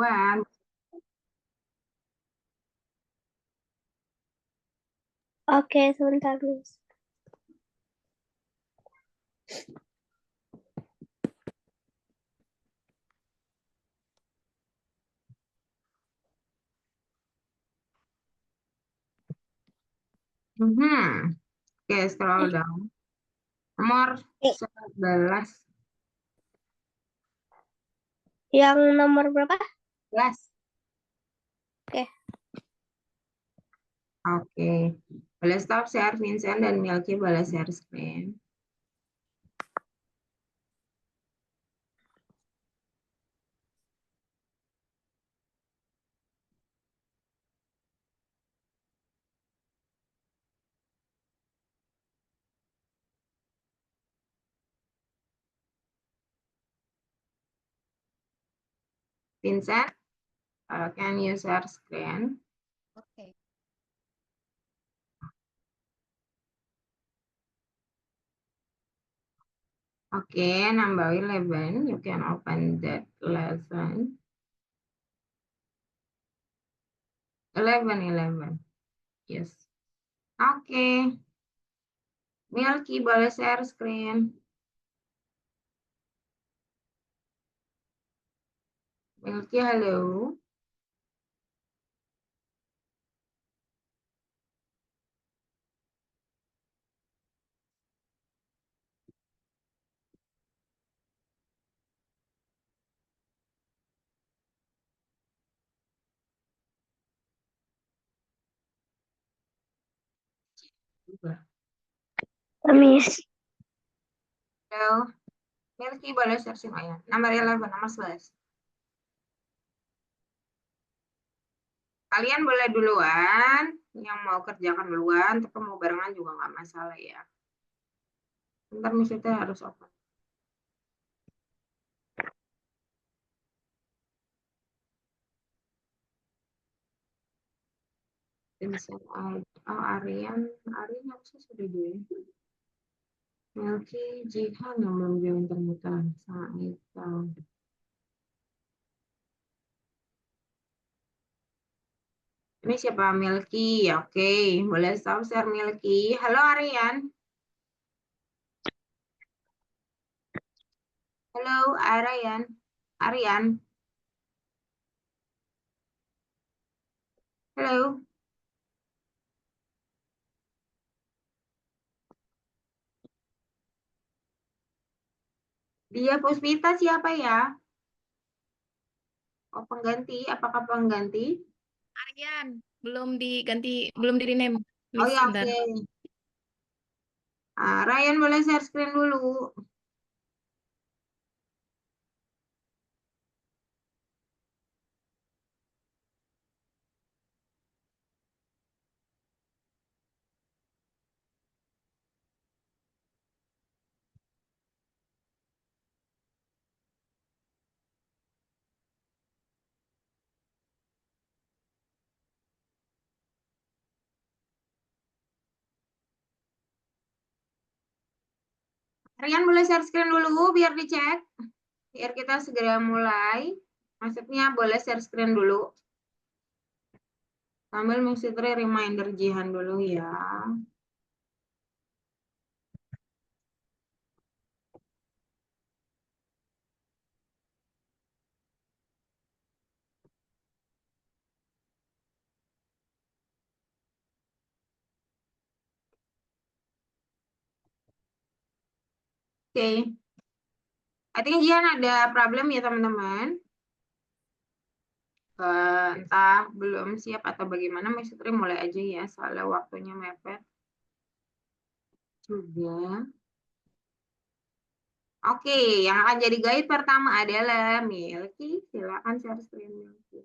duluan. Oke, sebentar, Miss. Oke, scroll down. Nomor 11. Yang nomor berapa? 11. Oke. Oke. Boleh stop share, Vincent dan Milky boleh share screen. Vincent, can you share screen? Oke. Okay, number 11, you can open that lesson. 11. Yes. Okay. Milky, boleh share screen. Milky, halo. Miss. Halo. Milky, boleh share screen. Oh, ya. Nomor 11, nomor 11. Kalian boleh duluan, yang mau kerjakan duluan, tapi mau barengan juga nggak masalah ya. Bentar, misalnya harus open. Vincent, Aryan harusnya sudah join. Melki, Jihan yang belum join ternyata. Saita. Ini siapa? Milky. Oke, boleh stop share Milky. Halo Aryan. Halo Aryan. Aryan. Halo. Dia Puspita siapa ya? Oh, pengganti. Apakah pengganti? Aryan, belum diganti, belum di rename. Oh Miss, ya, bentar. oke. Ryan boleh share screen dulu. Ryan boleh share screen dulu biar dicek. Biar kita segera mulai. Maksudnya boleh share screen dulu. Sambil mengisi reminder Jihan dulu ya. Oke. I think Jihan ada problem ya teman-teman. Entah belum siap atau bagaimana, Maksudnya mulai aja ya, soalnya waktunya mepet juga. Oke, yang akan jadi guide pertama adalah Milky. Silakan share screen Milky.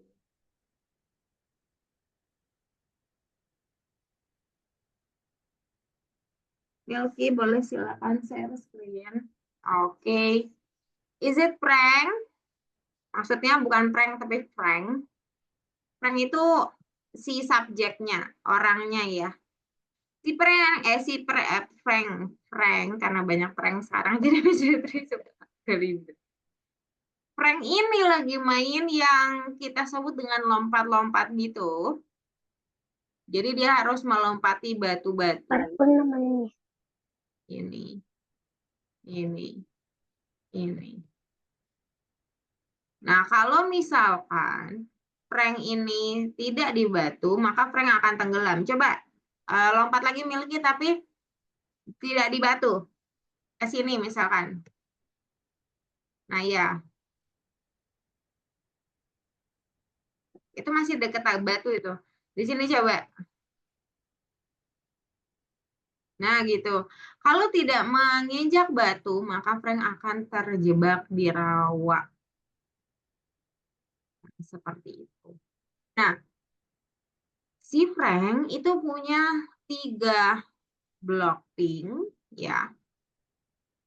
Milky, boleh silakan share screen. Oke. Is it prank? Maksudnya bukan prank tapi prank. Prank itu si subjeknya, orangnya ya. Si prank karena banyak prank sekarang jadi bisa terus. Frank ini lagi main yang kita sebut dengan lompat-lompat gitu. Jadi dia harus melompati batu-batu. Apa namanya? Ini. Nah, kalau misalkan Frank ini tidak di batu, maka Frank akan tenggelam. Coba lompat lagi Milky, tapi tidak di batu. Ke sini misalkan. Nah, ya. Itu masih dekat batu itu. Di sini coba. Nah, gitu. Kalau tidak menginjak batu, maka Frank akan terjebak di rawa. Seperti itu. Nah, si Frank itu punya 3 blocking, ya.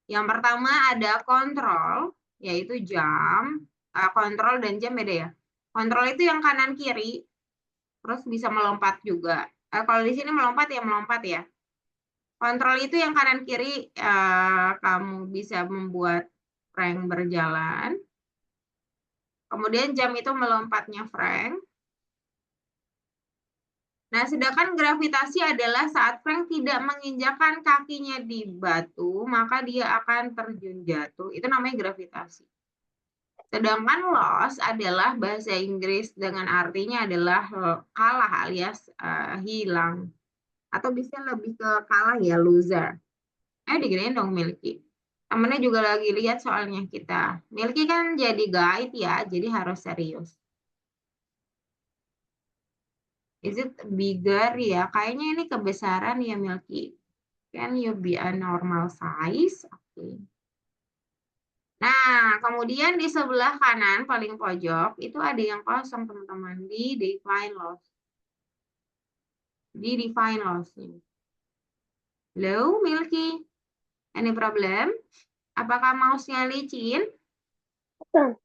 Yang pertama ada kontrol, yaitu jam. Kontrol dan jam beda ya. Kontrol itu yang kanan kiri, terus bisa melompat juga. Kalau di sini melompat ya. Kontrol itu yang kanan kiri, kamu bisa membuat Frank berjalan. Kemudian jam itu melompatnya Frank. Nah, sedangkan gravitasi adalah saat Frank tidak menginjakkan kakinya di batu, maka dia akan terjun jatuh. Itu namanya gravitasi. Sedangkan loss adalah bahasa Inggris dengan artinya adalah kalah alias hilang. Atau bisa lebih ke kalah ya, loser. Digedein dong Milky. Temennya juga lagi lihat soalnya kita. Milky kan jadi guide ya, jadi harus serius. Is it bigger ya? Kayaknya ini kebesaran ya Milky. Can you be a normal size? Oke. Nah, kemudian di sebelah kanan paling pojok itu ada yang kosong teman-teman di define loss. Di define loss-nya. Hello Milky, any problem? Apakah mouse-nya licin? Bukan.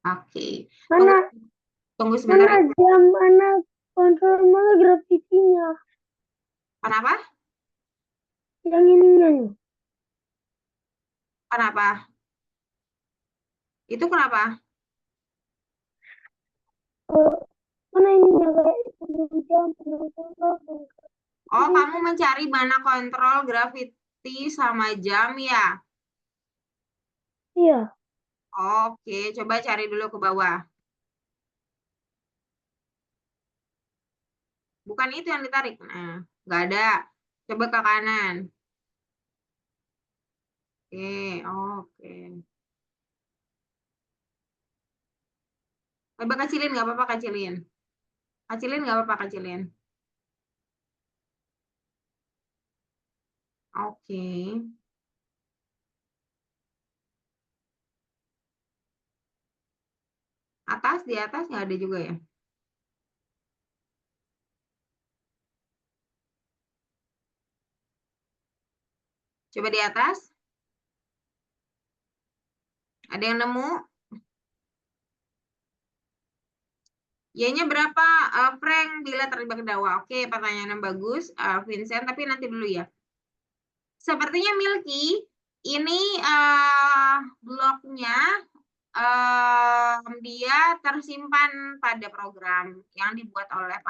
Oke. Mana Tunggu sebentar. mana jam, mana kontrol, mana gravitinya? Kenapa? Yang ininya nih. Kenapa? Itu kenapa? Mana ininya kayak jam, Oh, kamu mencari mana kontrol gravity sama jam ya? Iya. Oke, coba cari dulu ke bawah. Bukan itu yang ditarik. Nah, nggak ada. Coba ke kanan. Oke. Coba kecilin, nggak apa-apa kecilin. Kecilin, nggak apa-apa kecilin. Oke. Di atas nggak ada juga ya? Coba di atas. Ada yang nemu? Y-nya berapa, Frank, bila terlibat dawa? Oke, pertanyaan yang bagus, Vincent, tapi nanti dulu ya. Sepertinya Milky, ini bloknya dia tersimpan pada program yang dibuat oleh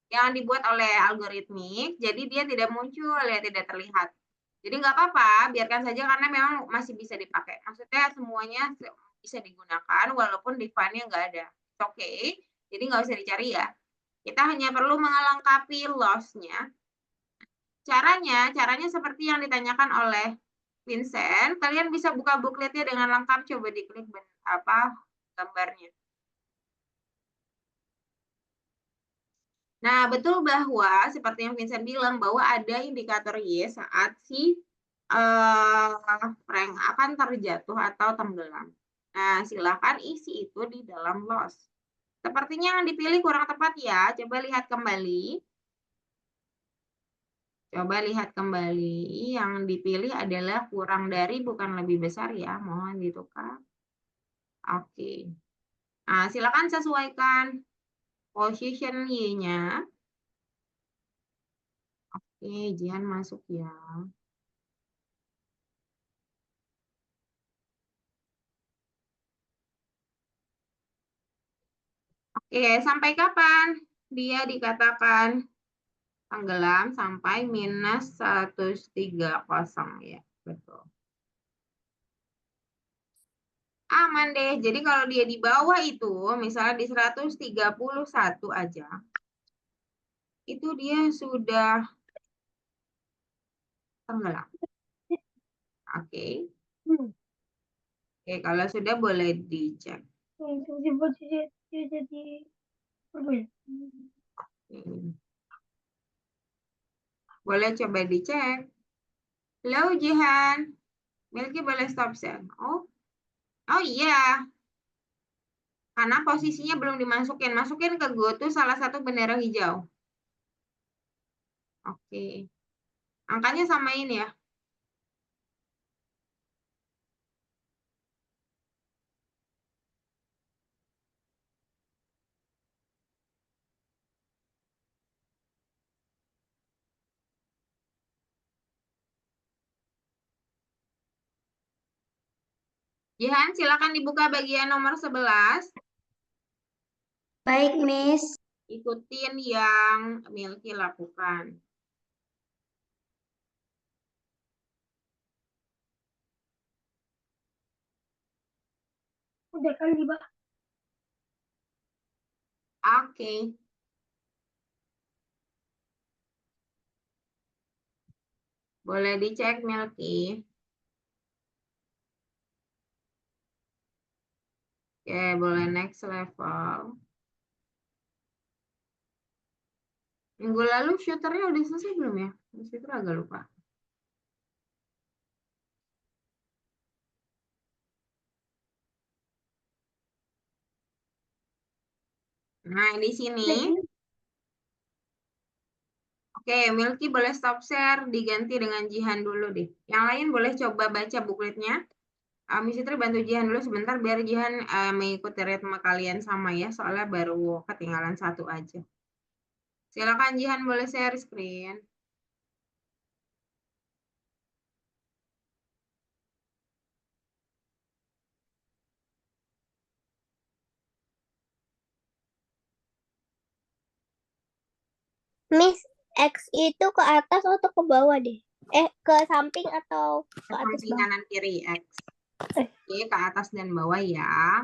yang dibuat oleh algoritmik, jadi dia tidak muncul ya, tidak terlihat. Jadi nggak apa-apa, biarkan saja karena memang masih bisa dipakai. Maksudnya semuanya bisa digunakan walaupun define-nya nggak ada. Oke, jadi nggak usah dicari ya. Kita hanya perlu melengkapi loss-nya. Caranya seperti yang ditanyakan oleh Vincent. Kalian bisa buka bookletnya dengan lengkap. Coba diklik gambarnya. Nah, betul bahwa seperti yang Vincent bilang bahwa ada indikator Y saat si Frank akan terjatuh atau tenggelam. Nah, silakan isi itu di dalam loss. Sepertinya yang dipilih kurang tepat ya. Coba lihat kembali. Coba lihat kembali, yang dipilih adalah kurang dari bukan lebih besar ya, mohon ditukar. Oke. Nah, silakan sesuaikan position Y-nya. Oke, Jihan masuk ya. Oke, sampai kapan dia dikatakan tenggelam? Sampai minus 130 ya, betul. Aman deh. Jadi kalau dia di bawah itu, misalnya di 131 aja, itu dia sudah tenggelam. Oke. Oke, kalau sudah boleh dicek. Boleh coba dicek. Halo Jihan. Milky boleh stop share. Oh iya. Karena posisinya belum dimasukin. Masukin ke GoTo salah satu bendera hijau. Oke. Angkanya samain ya. Jihan, silakan dibuka bagian nomor 11. Baik, Miss. Ikutin yang Milky lakukan. Udah kali, Mbak. Oke. Boleh dicek Milky. Oke, boleh next level. Minggu lalu shooternya udah selesai belum ya? Shooter agak lupa. Nah, di sini. Oke, Milky boleh stop share, diganti dengan Jihan dulu deh. Yang lain boleh coba baca bukletnya. Miss Fitri bantu Jihan dulu sebentar biar Jihan mengikuti ritme kalian sama ya, soalnya baru ketinggalan satu aja. Silakan Jihan boleh share screen. Miss, X itu ke atas atau ke bawah deh? Ke samping atau ke atas Samping bawah? kanan kiri X. Oke, ke atas dan bawah ya.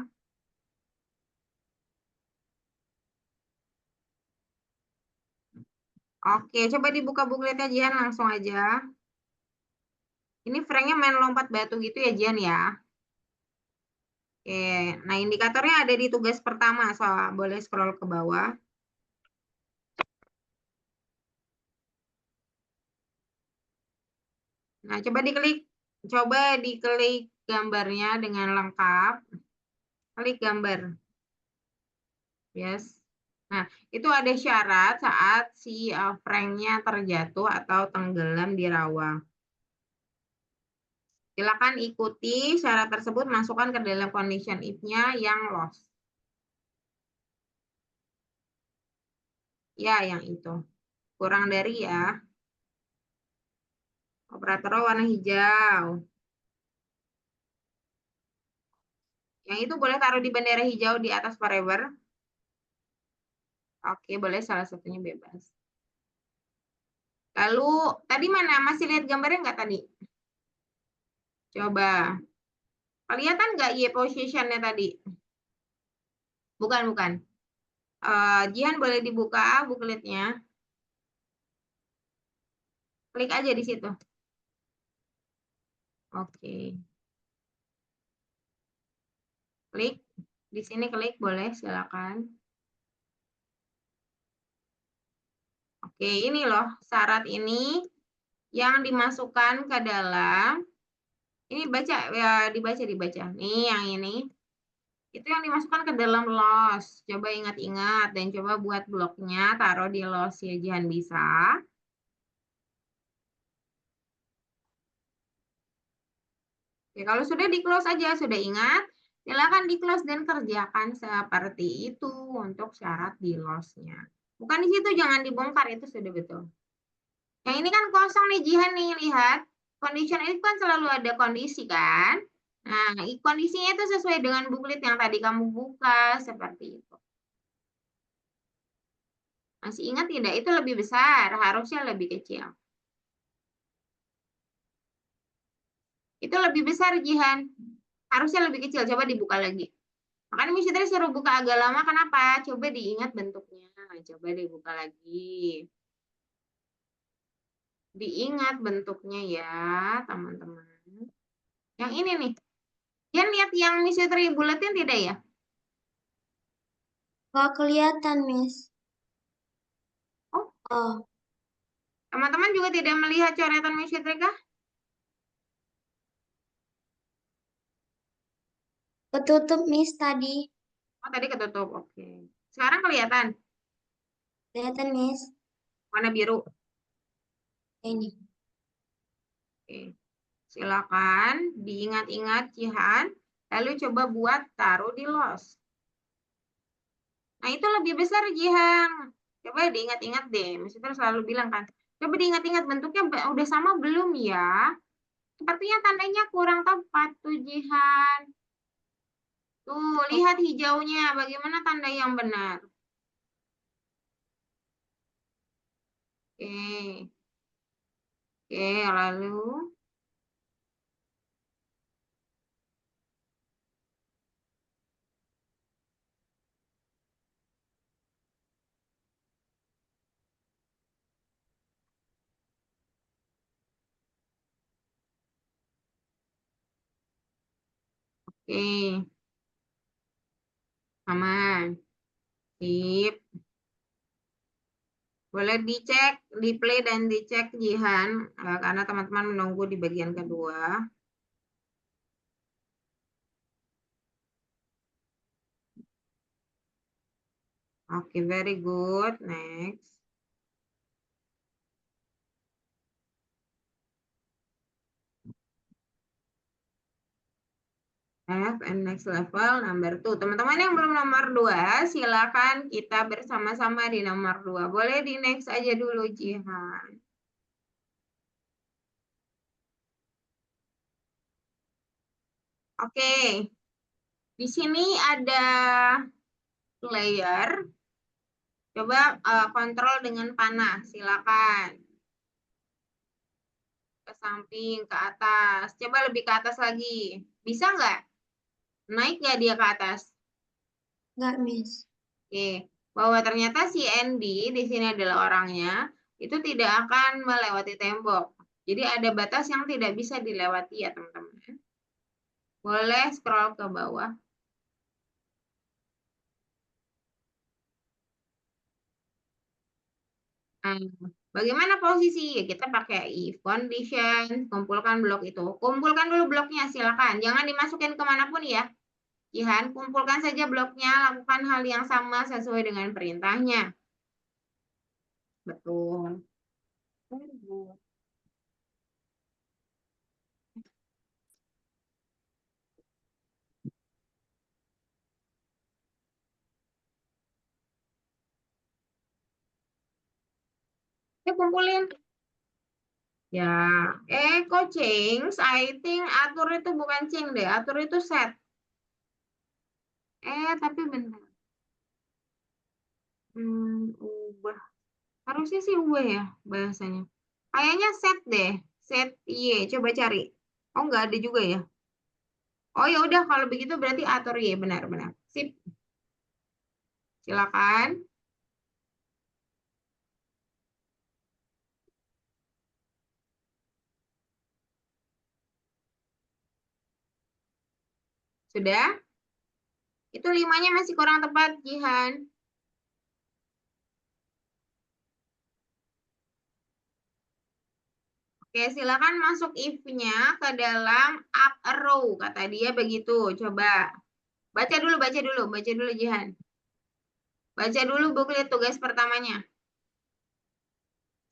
Oke, coba dibuka bukletnya Jihan langsung aja. Ini Franknya main lompat batu gitu ya Jihan ya. Oke, nah indikatornya ada di tugas pertama, so boleh scroll ke bawah. Nah, coba diklik gambarnya dengan lengkap. Klik gambar. Yes. Nah, itu ada syarat saat si Franknya terjatuh atau tenggelam di rawa. Silakan ikuti syarat tersebut, masukkan ke dalam condition if-nya yang lost. Ya, yang itu. Kurang dari ya. Operator warna hijau. Yang itu boleh taruh di bendera hijau di atas forever. Oke, boleh salah satunya bebas. Lalu, tadi mana? Masih lihat gambarnya nggak tadi? Coba. Kelihatan nggak Y position-nya tadi? Bukan. Jihan boleh dibuka bukletnya. Klik aja di situ. Oke. Klik. Di sini klik boleh, silakan. Oke, ini loh syarat ini yang dimasukkan ke dalam. Ini baca ya, dibaca. Nih yang ini. Itu yang dimasukkan ke dalam loss. Coba ingat-ingat dan coba buat bloknya, taruh di loss ya, Jihan bisa. Oke, kalau sudah di close aja, sudah ingat, silakan di close dan kerjakan seperti itu untuk syarat di loss-nya. Bukan di situ, jangan dibongkar, itu sudah betul. Yang ini kan kosong nih Jihan nih, lihat. Condition itu kan selalu ada kondisi kan. Nah, kondisinya itu sesuai dengan buklet yang tadi kamu buka, seperti itu. Masih ingat tidak? Itu lebih besar, harusnya lebih kecil. Itu lebih besar, Jihan. Harusnya lebih kecil. Coba dibuka lagi. Makanya Miss Fitri suruh buka agak lama. Kenapa? Coba diingat bentuknya. Coba dibuka lagi. Diingat bentuknya ya, teman-teman. Yang ini nih. Jihan lihat yang Miss Fitri buletin tidak ya? Nggak kelihatan, Miss. Oh, Oh, teman-teman juga tidak melihat coretan Miss Fitri kah? ketutup, Miss, tadi. Oh, tadi ketutup. Oke. Sekarang kelihatan. Kelihatan, Miss. Warna biru. Ini. Oke. Silakan diingat-ingat Jihan. Lalu coba buat taruh di los. Nah, itu lebih besar, Jihan. Coba diingat-ingat deh. Misalnya selalu bilang kan, coba diingat-ingat bentuknya udah sama belum ya? Sepertinya tandanya kurang tepat tuh, Jihan. Tuh, lihat hijaunya. Bagaimana tanda yang benar? Oke. Oke, lalu. Oke. Aman. Sip. Boleh dicek, di play dan dicek Jihan, karena teman-teman menunggu di bagian kedua. Oke, very good. Next. F and next level number 2. Teman-teman yang belum nomor 2, silakan kita bersama-sama di nomor 2. Boleh di next aja dulu, Jihan. Oke. Di sini ada layer. Coba kontrol dengan panah, silakan. Ke samping, ke atas. Coba lebih ke atas lagi. Bisa nggak? Naik nggak dia ke atas? Nggak, Miss. Oke. Bahwa ternyata si Andy di sini adalah orangnya, itu tidak akan melewati tembok. Jadi ada batas yang tidak bisa dilewati ya teman-teman. Boleh scroll ke bawah. Nah, bagaimana posisi? Ya, kita pakai if condition, kumpulkan blok itu. Kumpulkan dulu bloknya, silakan. Jangan dimasukin kemanapun ya. Jihan, kumpulkan saja bloknya, lakukan hal yang sama sesuai dengan perintahnya. Betul. Ya, kumpulin. Ya, kok change? I think atur itu bukan change deh, atur itu set. Tapi bentar. Ubah. Harusnya sih ubah ya bahasanya. Kayaknya set deh, set Y. Coba cari. Oh, nggak ada juga ya. Oh ya udah kalau begitu berarti atur Y benar-benar. Sip. Silakan. Sudah? Itu 5-nya masih kurang tepat, Jihan. Oke, silakan masuk if-nya ke dalam up arrow. Kata dia begitu. Coba. Baca dulu Jihan. Baca dulu buklet tugas pertamanya.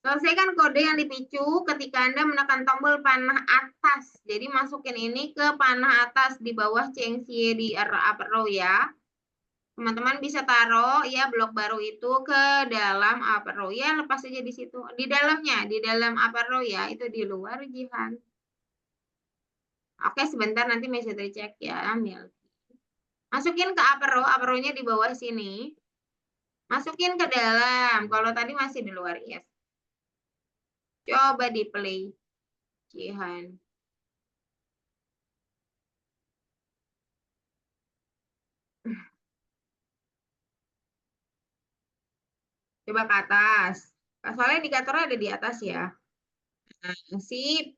Selesaikan kode yang dipicu ketika Anda menekan tombol panah atas. Jadi masukin ini ke panah atas di bawah Cengsie di upper row ya. Teman-teman bisa taruh ya blok baru itu ke dalam upper row ya, lepas aja di situ. Di dalamnya, di dalam upper row ya, itu di luar Jihan. Oke, sebentar nanti bisa cek ya, Mil. Masukin ke upper row-nya di bawah sini. Masukin ke dalam. Kalau tadi masih di luar, yes. Coba di play, Jihan. Coba ke atas. Soalnya indikatornya ada di atas ya. Nah, sip.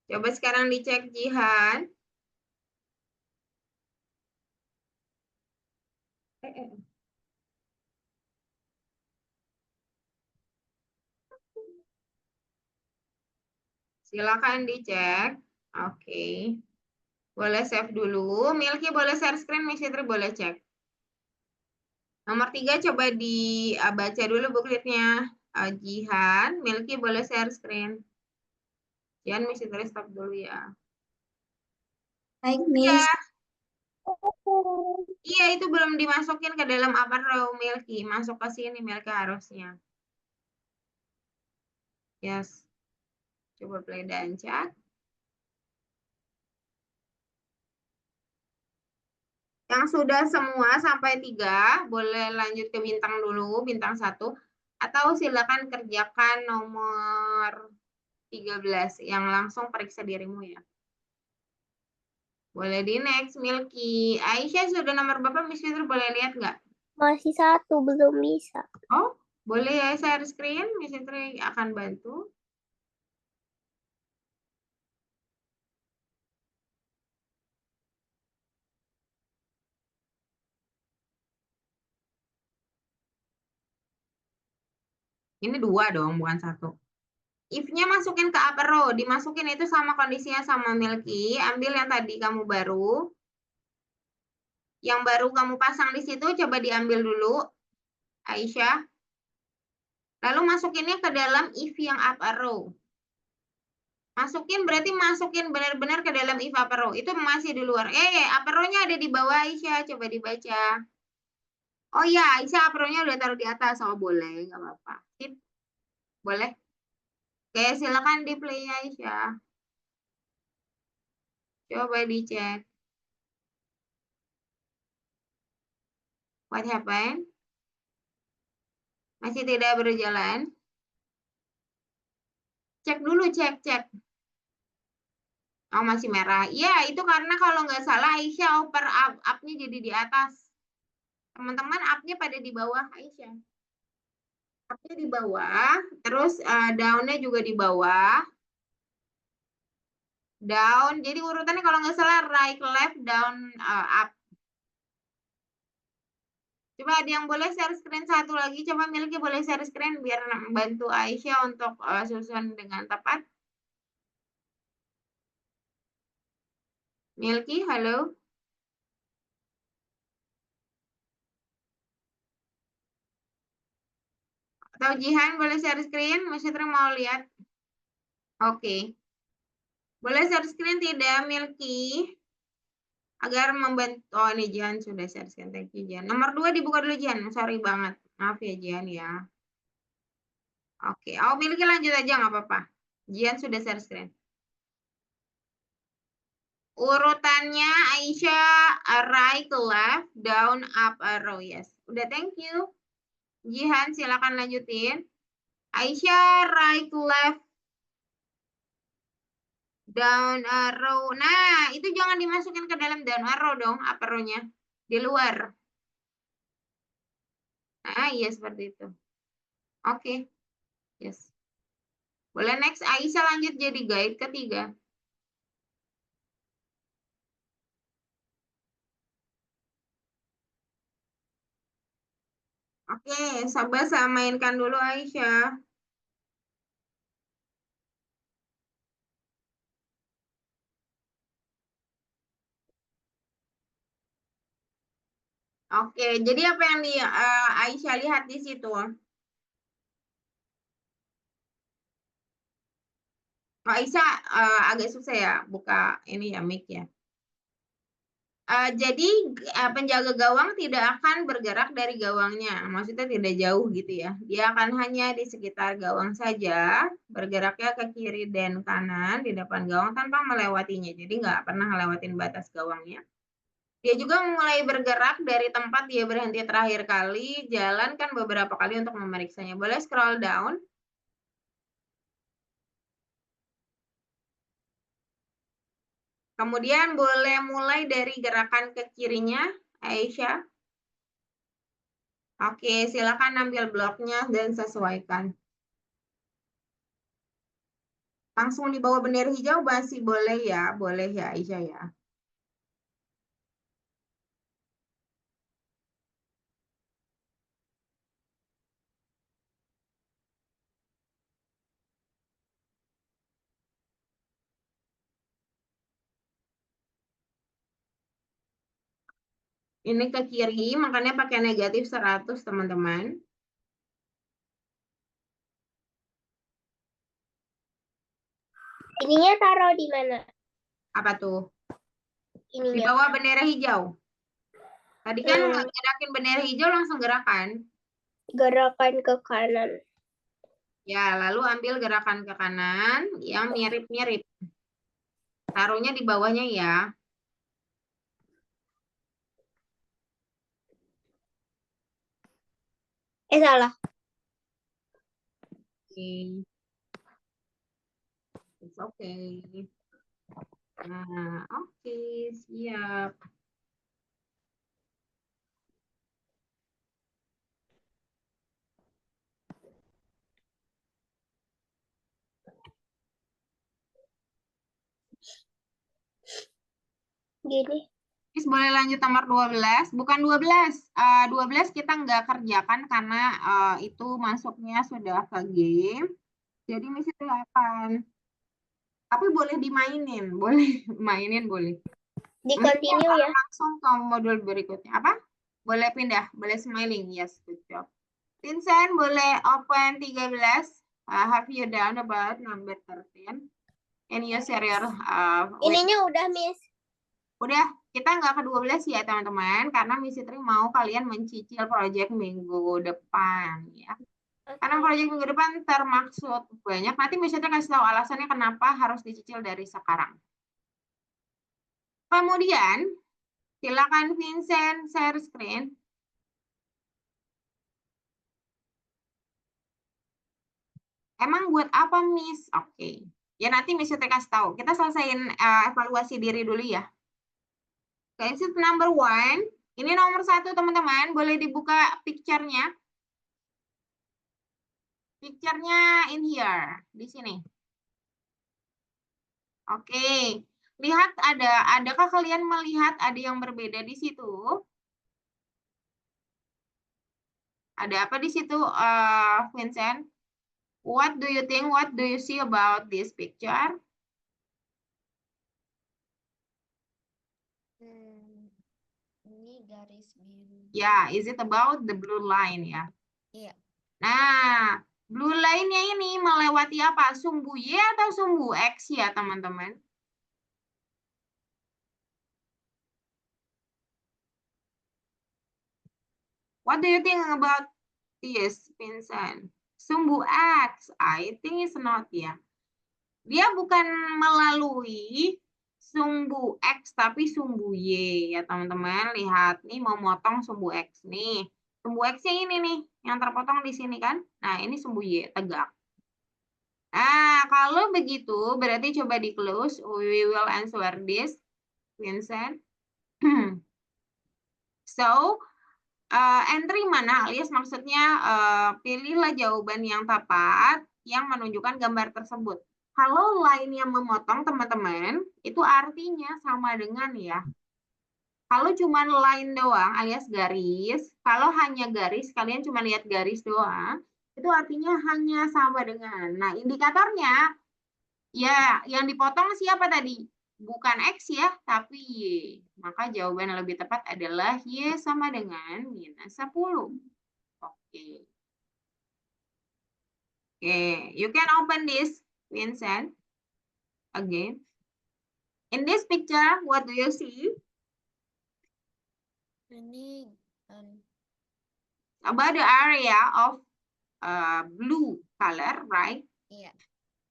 Coba sekarang dicek Jihan. Silakan dicek. Oke. Boleh save dulu. Milky boleh share screen, Miss Fitri boleh cek. Nomor 3 coba dibaca dulu bookletnya. Jihan, Milky boleh share screen. Jihan, Miss Fitri stop dulu ya. Baik, Iya, Miss. iya itu belum dimasukin ke dalam upper row Milky. Masuk ke sini Milky harusnya. Yes. Coba play dan cek. Yang sudah semua sampai 3, boleh lanjut ke bintang dulu, bintang 1. Atau silakan kerjakan nomor 13 yang langsung periksa dirimu ya. Boleh di next, Milky. Aisyah sudah nomor berapa, Miss Fitri boleh lihat nggak? Masih 1, belum bisa. Oh, boleh ya share screen, Miss Fitri akan bantu. Ini 2 dong, bukan 1. If-nya masukin ke upper row, dimasukin itu sama kondisinya sama Milky. Ambil yang tadi kamu baru. Yang baru kamu pasang di situ, coba diambil dulu, Aisyah. Lalu masukinnya ke dalam if yang upper row. Masukin berarti masukin benar-benar ke dalam if upper row. Itu masih di luar. Upper row-nya ada di bawah Aisyah. Coba dibaca. Oh iya, Aisyah upper row-nya udah taruh di atas. Oh boleh, nggak apa-apa. Sip. Boleh. Oke, silakan di play Aisyah. Coba dicek. What happened? Masih tidak berjalan? Cek dulu, cek. Oh, masih merah. Iya, itu karena kalau nggak salah Aisyah oper up-nya jadi di atas. Teman-teman up-nya pada di bawah Aisyah. Up-nya di bawah, terus down-nya juga di bawah. Down, jadi urutannya kalau nggak salah right, left, down, up. Coba ada yang boleh share screen satu lagi. Coba Milky boleh share screen biar bantu Aisyah untuk susun dengan tepat. Milky, halo. Atau Jihan boleh share screen? Masih mau lihat? Oke. Boleh share screen tidak, Milky? Agar membantu. Oh, ini Jihan sudah share screen. Thank you, Jihan. Nomor 2 dibuka dulu, Jihan. Sorry banget. Maaf ya, Jihan ya. Oke. Oh, Milky lanjut aja, nggak apa-apa. Jihan sudah share screen. Urutannya Aisyah, right, left, down, up, arrow. Yes. Udah, thank you. Jihan, silakan lanjutin. Aisyah, right, left, down arrow. Nah, itu jangan dimasukin ke dalam down arrow dong, up arrow-nya. Di luar. Nah, iya seperti itu. Oke. Yes. Boleh next, Aisyah lanjut jadi guide ketiga. Oke, coba saya mainkan dulu Aisyah. Oke, jadi apa yang Aisyah lihat di situ? Oh, Aisyah agak susah ya buka ini ya mic ya. Jadi penjaga gawang tidak akan bergerak dari gawangnya, maksudnya tidak jauh gitu ya. Dia akan hanya di sekitar gawang saja, bergeraknya ke kiri dan kanan di depan gawang tanpa melewatinya. Jadi nggak pernah lewatin batas gawangnya. Dia juga mulai bergerak dari tempat dia berhenti terakhir kali, jalan kan beberapa kali untuk memeriksanya. Boleh scroll down. Kemudian boleh mulai dari gerakan ke kirinya, Aisyah. Oke, silakan ambil bloknya dan sesuaikan. Langsung di bawah bendera hijau masih boleh ya Aisyah ya. Ini ke kiri, makanya pakai negatif 100, teman-teman. Ininya taruh di mana? Apa tuh? Di Ininya. bawah bendera hijau. Tadi kan gerakin bendera hijau langsung gerakan. Gerakan ke kanan. Ya, lalu ambil gerakan ke kanan yang mirip-mirip. Taruhnya di bawahnya ya. Salah. Oke. It's okay. Nah, oke, siap. Gini. Miss boleh lanjut nomor 12. Bukan 12. 12 kita nggak kerjakan karena itu masuknya sudah ke game. Jadi Miss itu akan. Tapi boleh dimainin. Boleh mainin, boleh. Di continue ya. Langsung ke modul berikutnya. Apa? Boleh pindah. Boleh smiling. Yes, good job. Vincent, boleh open 13. Have you done about number 13? And you share your Ininya udah, Miss. Udah, kita nggak ke 12 ya teman-teman, karena Miss Fitri mau kalian mencicil proyek minggu depan ya. Karena proyek minggu depan termaksud banyak, nanti Miss Fitri kasih tahu alasannya kenapa harus dicicil dari sekarang. Kemudian, silakan Vincent share screen. Emang buat apa Miss? Oke. Ya nanti Miss Fitri kasih tahu. Kita selesaiin evaluasi diri dulu ya. Okay, sheet number 1. Ini nomor 1 teman-teman. Boleh dibuka picture-nya. Picture-nya in here. Di sini. Oke. Lihat adakah kalian melihat ada yang berbeda di situ? Ada apa di situ, Vincent? What do you think? What do you see about this picture? Ini garis biru. Ya, is it about the blue line ya? Iya. Nah, blue line-nya ini melewati apa? Sumbu Y atau sumbu X ya, teman-teman? What do you think about this, Vincent? Sumbu X, I think it's not ya. Dia bukan melalui sumbu X, tapi sumbu Y ya teman-teman. Lihat nih mau motong sumbu X nih. Sumbu X-nya ini nih, yang terpotong di sini kan. Nah ini sumbu Y, tegak. Nah kalau begitu berarti coba di close. We will answer this, Vincent. So, entry mana alias maksudnya pilihlah jawaban yang tepat yang menunjukkan gambar tersebut. Kalau line yang memotong teman-teman itu artinya sama dengan ya. Kalau cuma line doang alias garis, kalau hanya garis kalian cuma lihat garis doang, itu artinya hanya sama dengan. Nah, indikatornya ya yang dipotong siapa tadi? Bukan X ya, tapi Y. Maka jawaban yang lebih tepat adalah Y sama dengan minus 10. Oke. Oke, you can open this, Vincent. Again. In this picture, what do you see? Ini About the area of blue color, right? iya.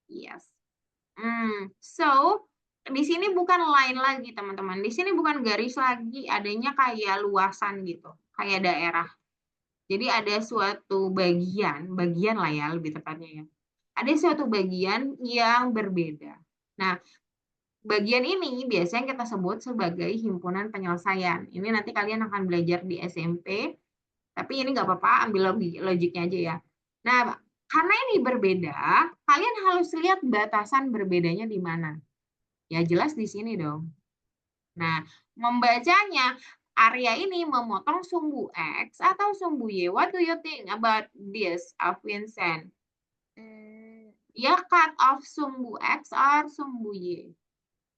Yes. So, di sini bukan line lagi, teman-teman. Di sini bukan garis lagi, adanya kayak luasan gitu, kayak daerah. Jadi ada suatu bagian lah ya lebih tepatnya ya. Ada suatu bagian yang berbeda. Nah, bagian ini biasanya kita sebut sebagai himpunan penyelesaian. Ini nanti kalian akan belajar di SMP, tapi ini nggak apa-apa, ambil logiknya aja ya. Nah, karena ini berbeda, kalian harus lihat batasan berbedanya di mana. Ya jelas di sini dong. Nah, membacanya, area ini memotong sumbu X atau sumbu Y. What do you think about this, Vincent? Ya, cut off sumbu X or sumbu Y?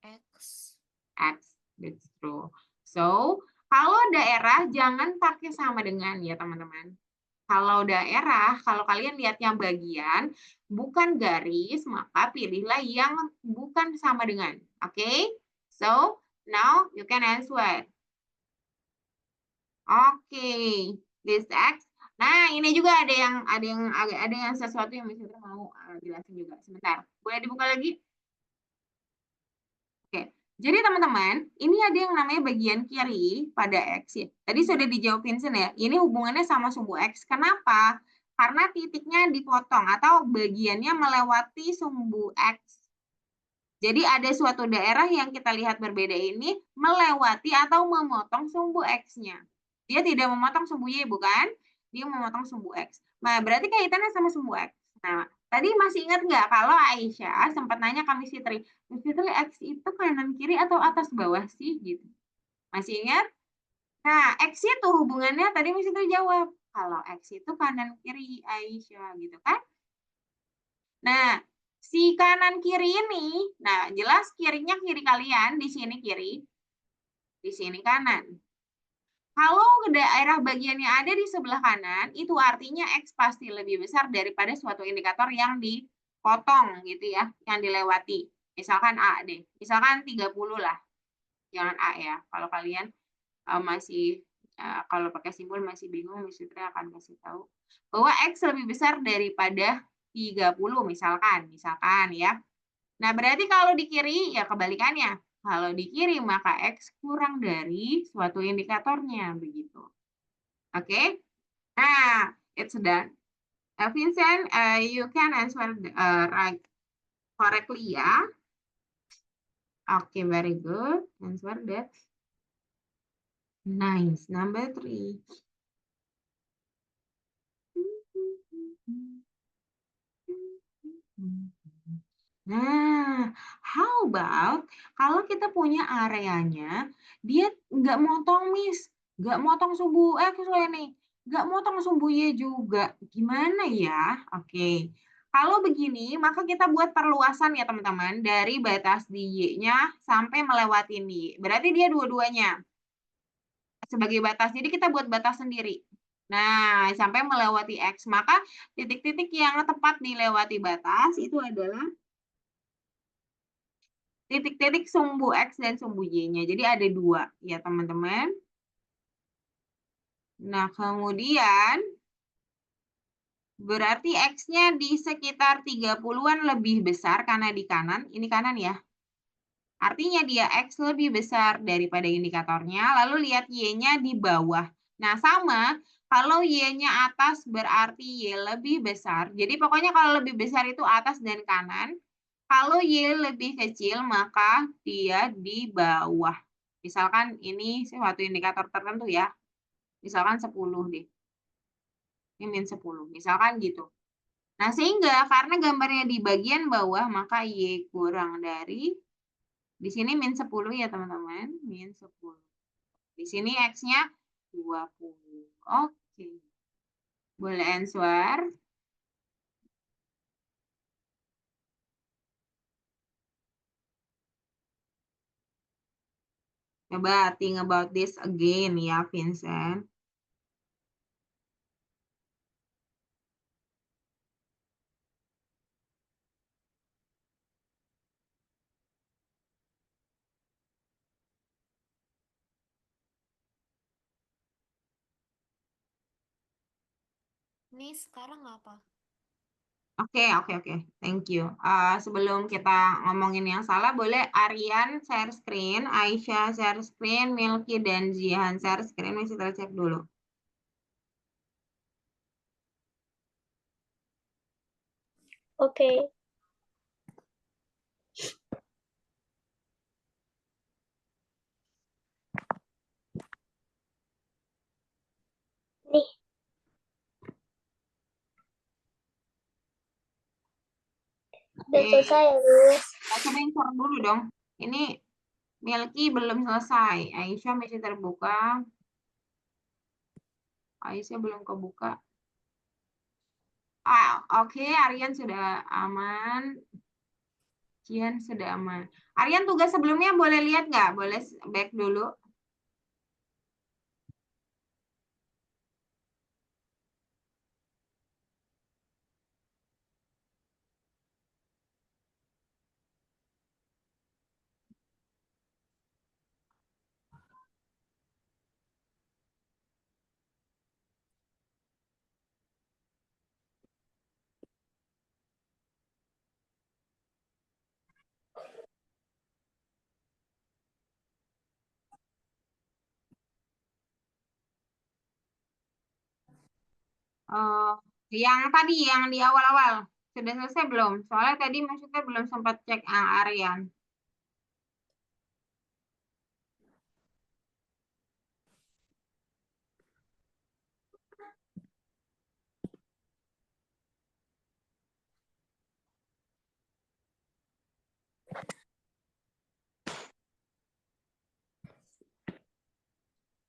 X. X, that's true. So, kalau daerah jangan pakai sama dengan ya teman-teman. Kalau daerah, kalau kalian lihatnya bagian, bukan garis, maka pilihlah yang bukan sama dengan. Oke? Okay? So, now you can answer. Oke, this X. Nah, ini juga ada yang sesuatu yang misalnya mau jelasin juga. Sebentar. Boleh dibuka lagi? Oke. Jadi teman-teman, ini ada yang namanya bagian kiri pada X ya. Tadi sudah dijawab Vincent ya. Ini hubungannya sama sumbu X. Kenapa? Karena titiknya dipotong atau bagiannya melewati sumbu X. Jadi ada suatu daerah yang kita lihat berbeda ini melewati atau memotong sumbu X-nya. Dia tidak memotong sumbu Y, bukan? Dia memotong sumbu X. Nah, berarti kaitannya sama sumbu X. Nah, tadi masih ingat nggak kalau Aisyah sempat nanya ke Miss Fitri, Miss Fitri X itu kanan kiri atau atas bawah sih? Gitu. Masih ingat? Nah, X itu hubungannya tadi Miss Fitri jawab. Kalau X itu kanan kiri Aisyah gitu kan? Nah, si kanan kiri ini, nah jelas kirinya kiri kalian, di sini kiri, di sini kanan. Kalau daerah bagian yang ada di sebelah kanan, itu artinya X pasti lebih besar daripada suatu indikator yang dipotong gitu ya, yang dilewati. Misalkan A deh, misalkan 30 lah, jangan A ya. Kalau kalian masih, kalau pakai simbol masih bingung, Miss Fitri akan kasih tahu bahwa X lebih besar daripada 30 misalkan ya. Nah, berarti kalau di kiri ya kebalikannya. Kalau di kiri maka X kurang dari suatu indikatornya begitu. Oke? Nah, it's done. Vincent, you can answer right correctly ya. Oke, very good. Answer that. Nice. Number 3. Nah, how about kalau kita punya areanya, dia nggak motong Miss, nggak motong sumbu X nih, nggak motong sumbu Y juga. Gimana ya? Oke. Kalau begini, maka kita buat perluasan ya teman-teman, dari batas di Y-nya sampai melewati Y. Berarti dia dua-duanya sebagai batas. Jadi kita buat batas sendiri. Nah, sampai melewati X. Maka titik-titik yang tepat dilewati batas itu adalah titik-titik sumbu X dan sumbu Y-nya. Jadi ada dua ya teman-teman. Nah, kemudian berarti X-nya di sekitar 30-an lebih besar karena di kanan. Ini kanan ya. Artinya dia X lebih besar daripada indikatornya. Lalu lihat Y-nya di bawah. Nah, sama. Kalau Y-nya atas berarti Y lebih besar. Jadi pokoknya kalau lebih besar itu atas dan kanan. Kalau Y lebih kecil, maka dia di bawah. Misalkan ini suatu indikator tertentu ya. Misalkan 10 deh. Ini min 10. Misalkan gitu. Nah, sehingga karena gambarnya di bagian bawah, maka Y kurang dari, di sini min 10 ya teman-teman. Min 10. Di sini X-nya 20. Oke. Boleh answer? Coba think about this again ya, Vincent. Ini sekarang apa? Oke. Thank you. Sebelum kita ngomongin yang salah, boleh Aryan share screen, Aisyah share screen, Milky dan Zihan share screen. Masih kita cek dulu. Oke. Nih. Udah Oke. selesai ya, Gus. Coba yang share dulu dong. Ini Milky belum selesai. Aisyah masih terbuka. Aisyah belum kebuka. Oke, Aryan sudah aman. Jihan sudah aman. Aryan tugas sebelumnya boleh lihat nggak? Boleh back dulu. Yang tadi, yang di awal-awal. Sudah selesai belum? Soalnya tadi maksudnya belum sempat cek Aryan.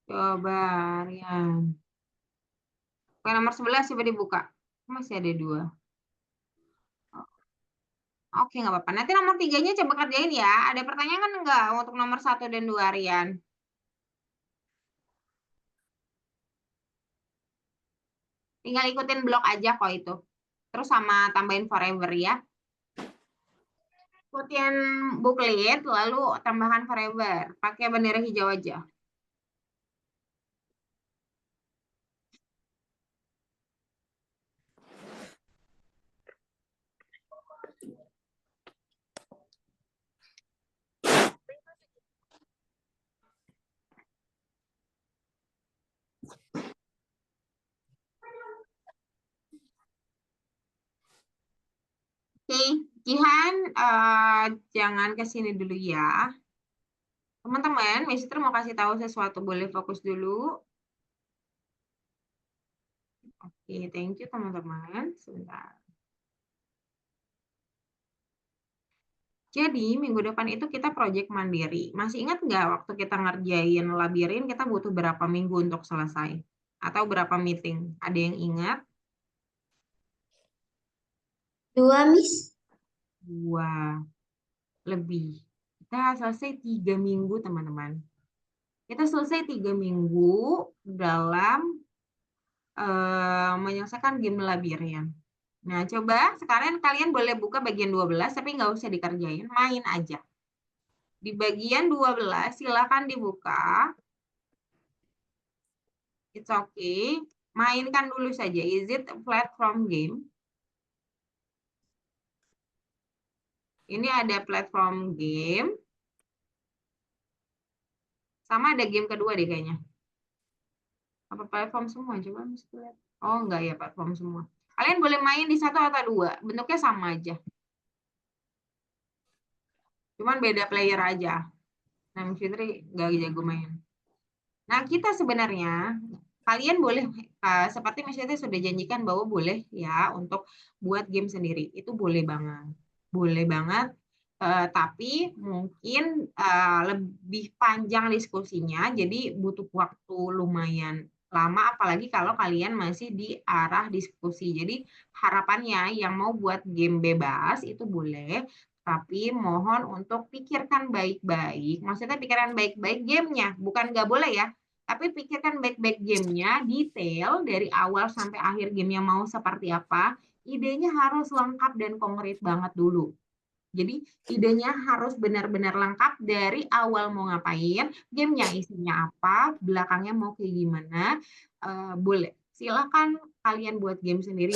Coba Aryan. Oke, nomor 11 coba dibuka. Masih ada 2. Oke, nggak apa-apa. Nanti nomor 3-nya coba kerjain ya. Ada pertanyaan nggak untuk nomor 1 dan 2, Aryan? Tinggal ikutin blok aja kok itu. Terus sama tambahin forever ya. Ikutin booklet, lalu tambahkan forever. Pakai bendera hijau aja. Oke, Jihan, jangan ke sini dulu ya. Teman-teman, Mister mau kasih tahu sesuatu, boleh fokus dulu. Oke, thank you teman-teman. Sebentar. Jadi, minggu depan itu kita project mandiri. Masih ingat nggak waktu kita ngerjain labirin, kita butuh berapa minggu untuk selesai? Atau berapa meeting? Ada yang ingat? 2, Miss. 2 lebih. Kita selesai 3 minggu, teman-teman. Kita selesai 3 minggu dalam menyelesaikan game labirin. Nah, coba sekarang kalian boleh buka bagian 12, tapi nggak usah dikerjain, main aja. Di bagian 12, silakan dibuka. It's okay. Mainkan dulu saja. Is it a platform game? Ini ada platform game. Sama ada game kedua deh kayaknya. Apa platform semua? Coba mesti lihat. Oh, enggak ya, platform semua. Kalian boleh main di 1 atau 2. Bentuknya sama aja. Cuman beda player aja. Nah, Miss Fitri nggak jago main. Nah, kita sebenarnya, kalian boleh, seperti Miss Fitri sudah janjikan bahwa boleh ya untuk buat game sendiri. Itu boleh banget. Boleh banget. Tapi mungkin lebih panjang diskusinya, jadi butuh waktu lumayan lama, apalagi kalau kalian masih di arah diskusi. Jadi harapannya yang mau buat game bebas itu boleh, tapi mohon untuk pikirkan baik-baik. Maksudnya pikirkan baik-baik gamenya, bukan nggak boleh ya. Tapi pikirkan baik-baik gamenya, detail dari awal sampai akhir gamenya mau seperti apa. Idenya harus lengkap dan konkret banget dulu. Jadi idenya harus benar-benar lengkap dari awal mau ngapain, gamenya isinya apa, belakangnya mau kayak gimana. Boleh, silakan kalian buat game sendiri.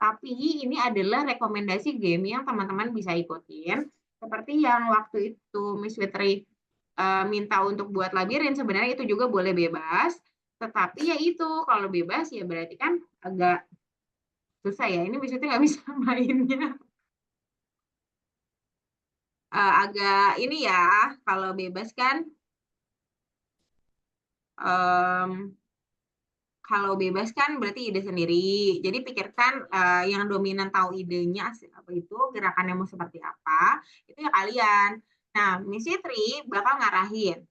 Tapi ini adalah rekomendasi game yang teman-teman bisa ikutin. Seperti yang waktu itu Miss Fitri minta untuk buat labirin, sebenarnya itu juga boleh bebas. Tetapi ya itu, kalau bebas ya berarti kan agak susah ya. Ini Miss Fitri nggak bisa mainnya. Agak ini ya, kalau bebas kan kalau bebas kan berarti ide sendiri. Jadi pikirkan yang dominan tahu idenya apa itu, gerakannya mau seperti apa, itu ya kalian. Nah, Miss Fitri bakal ngarahin.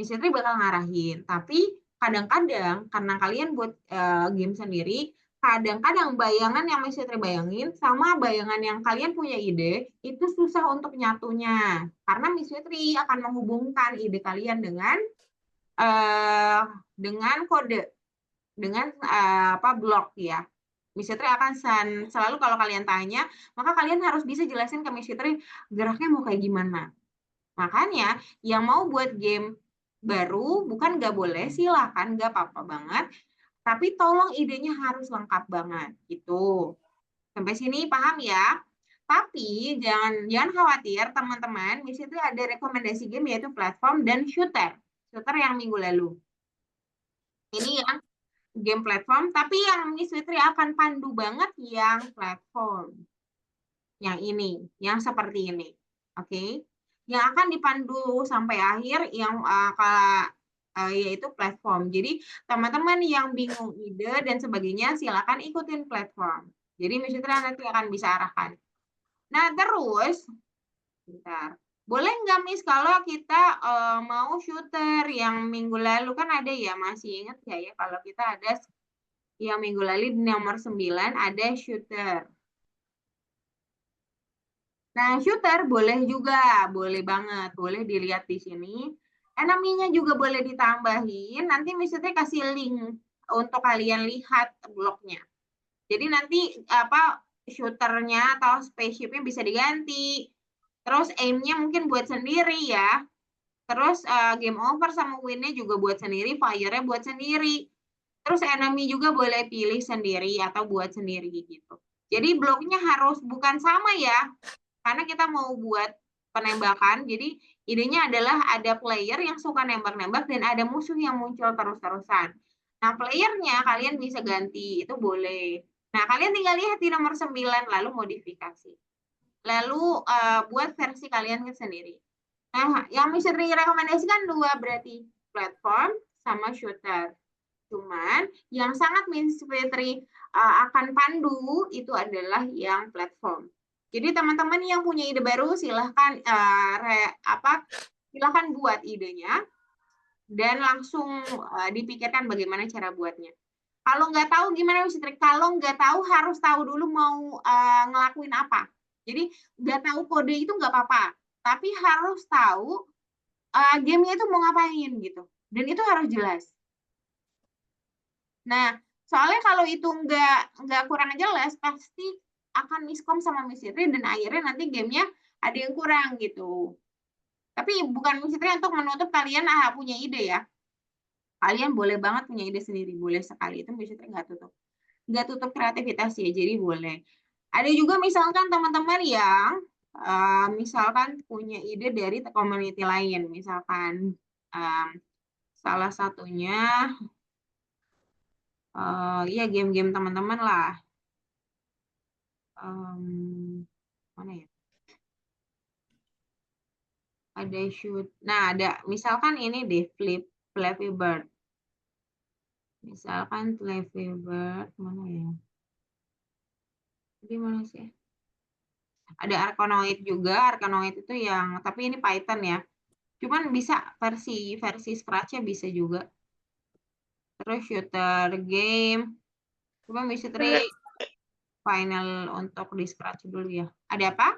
Miss Fitri bakal ngarahin. Tapi kadang-kadang karena kalian buat game sendiri, kadang-kadang bayangan yang Miss Fitri bayangin sama bayangan yang kalian punya ide itu susah untuk nyatunya. Karena Miss Fitri akan menghubungkan ide kalian dengan kode, dengan blok ya. Miss Fitri akan selalu kalau kalian tanya, maka kalian harus bisa jelasin ke Miss Fitri geraknya mau kayak gimana. Makanya yang mau buat game baru bukan nggak boleh, silakan, nggak apa-apa banget. Tapi tolong idenya harus lengkap banget gitu. Sampai sini paham ya? Tapi jangan khawatir teman-teman, Miss Fitri ada rekomendasi game yaitu platform dan shooter. Shooter yang minggu lalu. Ini yang game platform, tapi yang Miss Fitri akan pandu banget yang platform. Yang ini, yang seperti ini. Oke. Yang akan dipandu sampai akhir yang yaitu platform. Jadi teman-teman yang bingung ide dan sebagainya silakan ikutin platform. Jadi Miss Fitri nanti akan bisa arahkan. Nah, terus bentar. Boleh nggak Miss kalau kita mau shooter yang minggu lalu kan ada ya, masih ingat nggak ya kalau kita ada yang minggu lalu di nomor 9 ada shooter. Nah, shooter boleh juga, boleh banget, boleh dilihat di sini. Enemy-nya juga boleh ditambahin, nanti Miss Fitri kasih link untuk kalian lihat blognya. Jadi nanti shooternya atau spaceship-nya bisa diganti. Terus aim-nya mungkin buat sendiri ya. Terus game over sama win-nya juga buat sendiri, fire-nya buat sendiri. Terus enemy juga boleh pilih sendiri atau buat sendiri gitu. Jadi bloknya harus bukan sama ya. Karena kita mau buat penembakan, jadi idenya adalah ada player yang suka nembak-nembak dan ada musuh yang muncul terus-terusan. Nah, playernya kalian bisa ganti, itu boleh. Nah, kalian tinggal lihat di nomor 9, lalu modifikasi. Lalu buat versi kalian sendiri. Nah, yang bisa direkomendasikan 2 berarti platform sama shooter. Cuman yang sangat Miss Fitri akan pandu itu adalah yang platform. Jadi teman-teman yang punya ide baru silahkan silahkan buat idenya dan langsung dipikirkan bagaimana cara buatnya. Kalau nggak tahu gimana Miss Fitri? Kalau nggak tahu harus tahu dulu mau ngelakuin apa. Jadi nggak tahu kode itu nggak apa-apa, tapi harus tahu gamenya itu mau ngapain gitu. Dan itu harus jelas. Nah, soalnya kalau itu nggak kurang jelas, pasti akan miskom sama Miss Fitri dan akhirnya nanti gamenya ada yang kurang gitu. Tapi bukan Miss Fitri untuk menutup kalian punya ide ya. Kalian boleh banget punya ide sendiri, boleh sekali, itu Miss Fitri nggak tutup kreativitas ya, jadi boleh. Ada juga misalkan teman-teman yang misalkan punya ide dari community lain, misalkan salah satunya ya game-game teman-teman lah. Mana ya? Ada shoot. Nah, ada misalkan ini deh Flappy Bird. Misalkan Flappy Bird mana ya? Di mana sih? Ada Arkanoid juga. Arkanoid itu yang tapi ini Python ya. Cuman bisa versi Scratch-nya bisa juga. Terus shooter game. Coba bisa final untuk di Scratch dulu ya. Ada apa?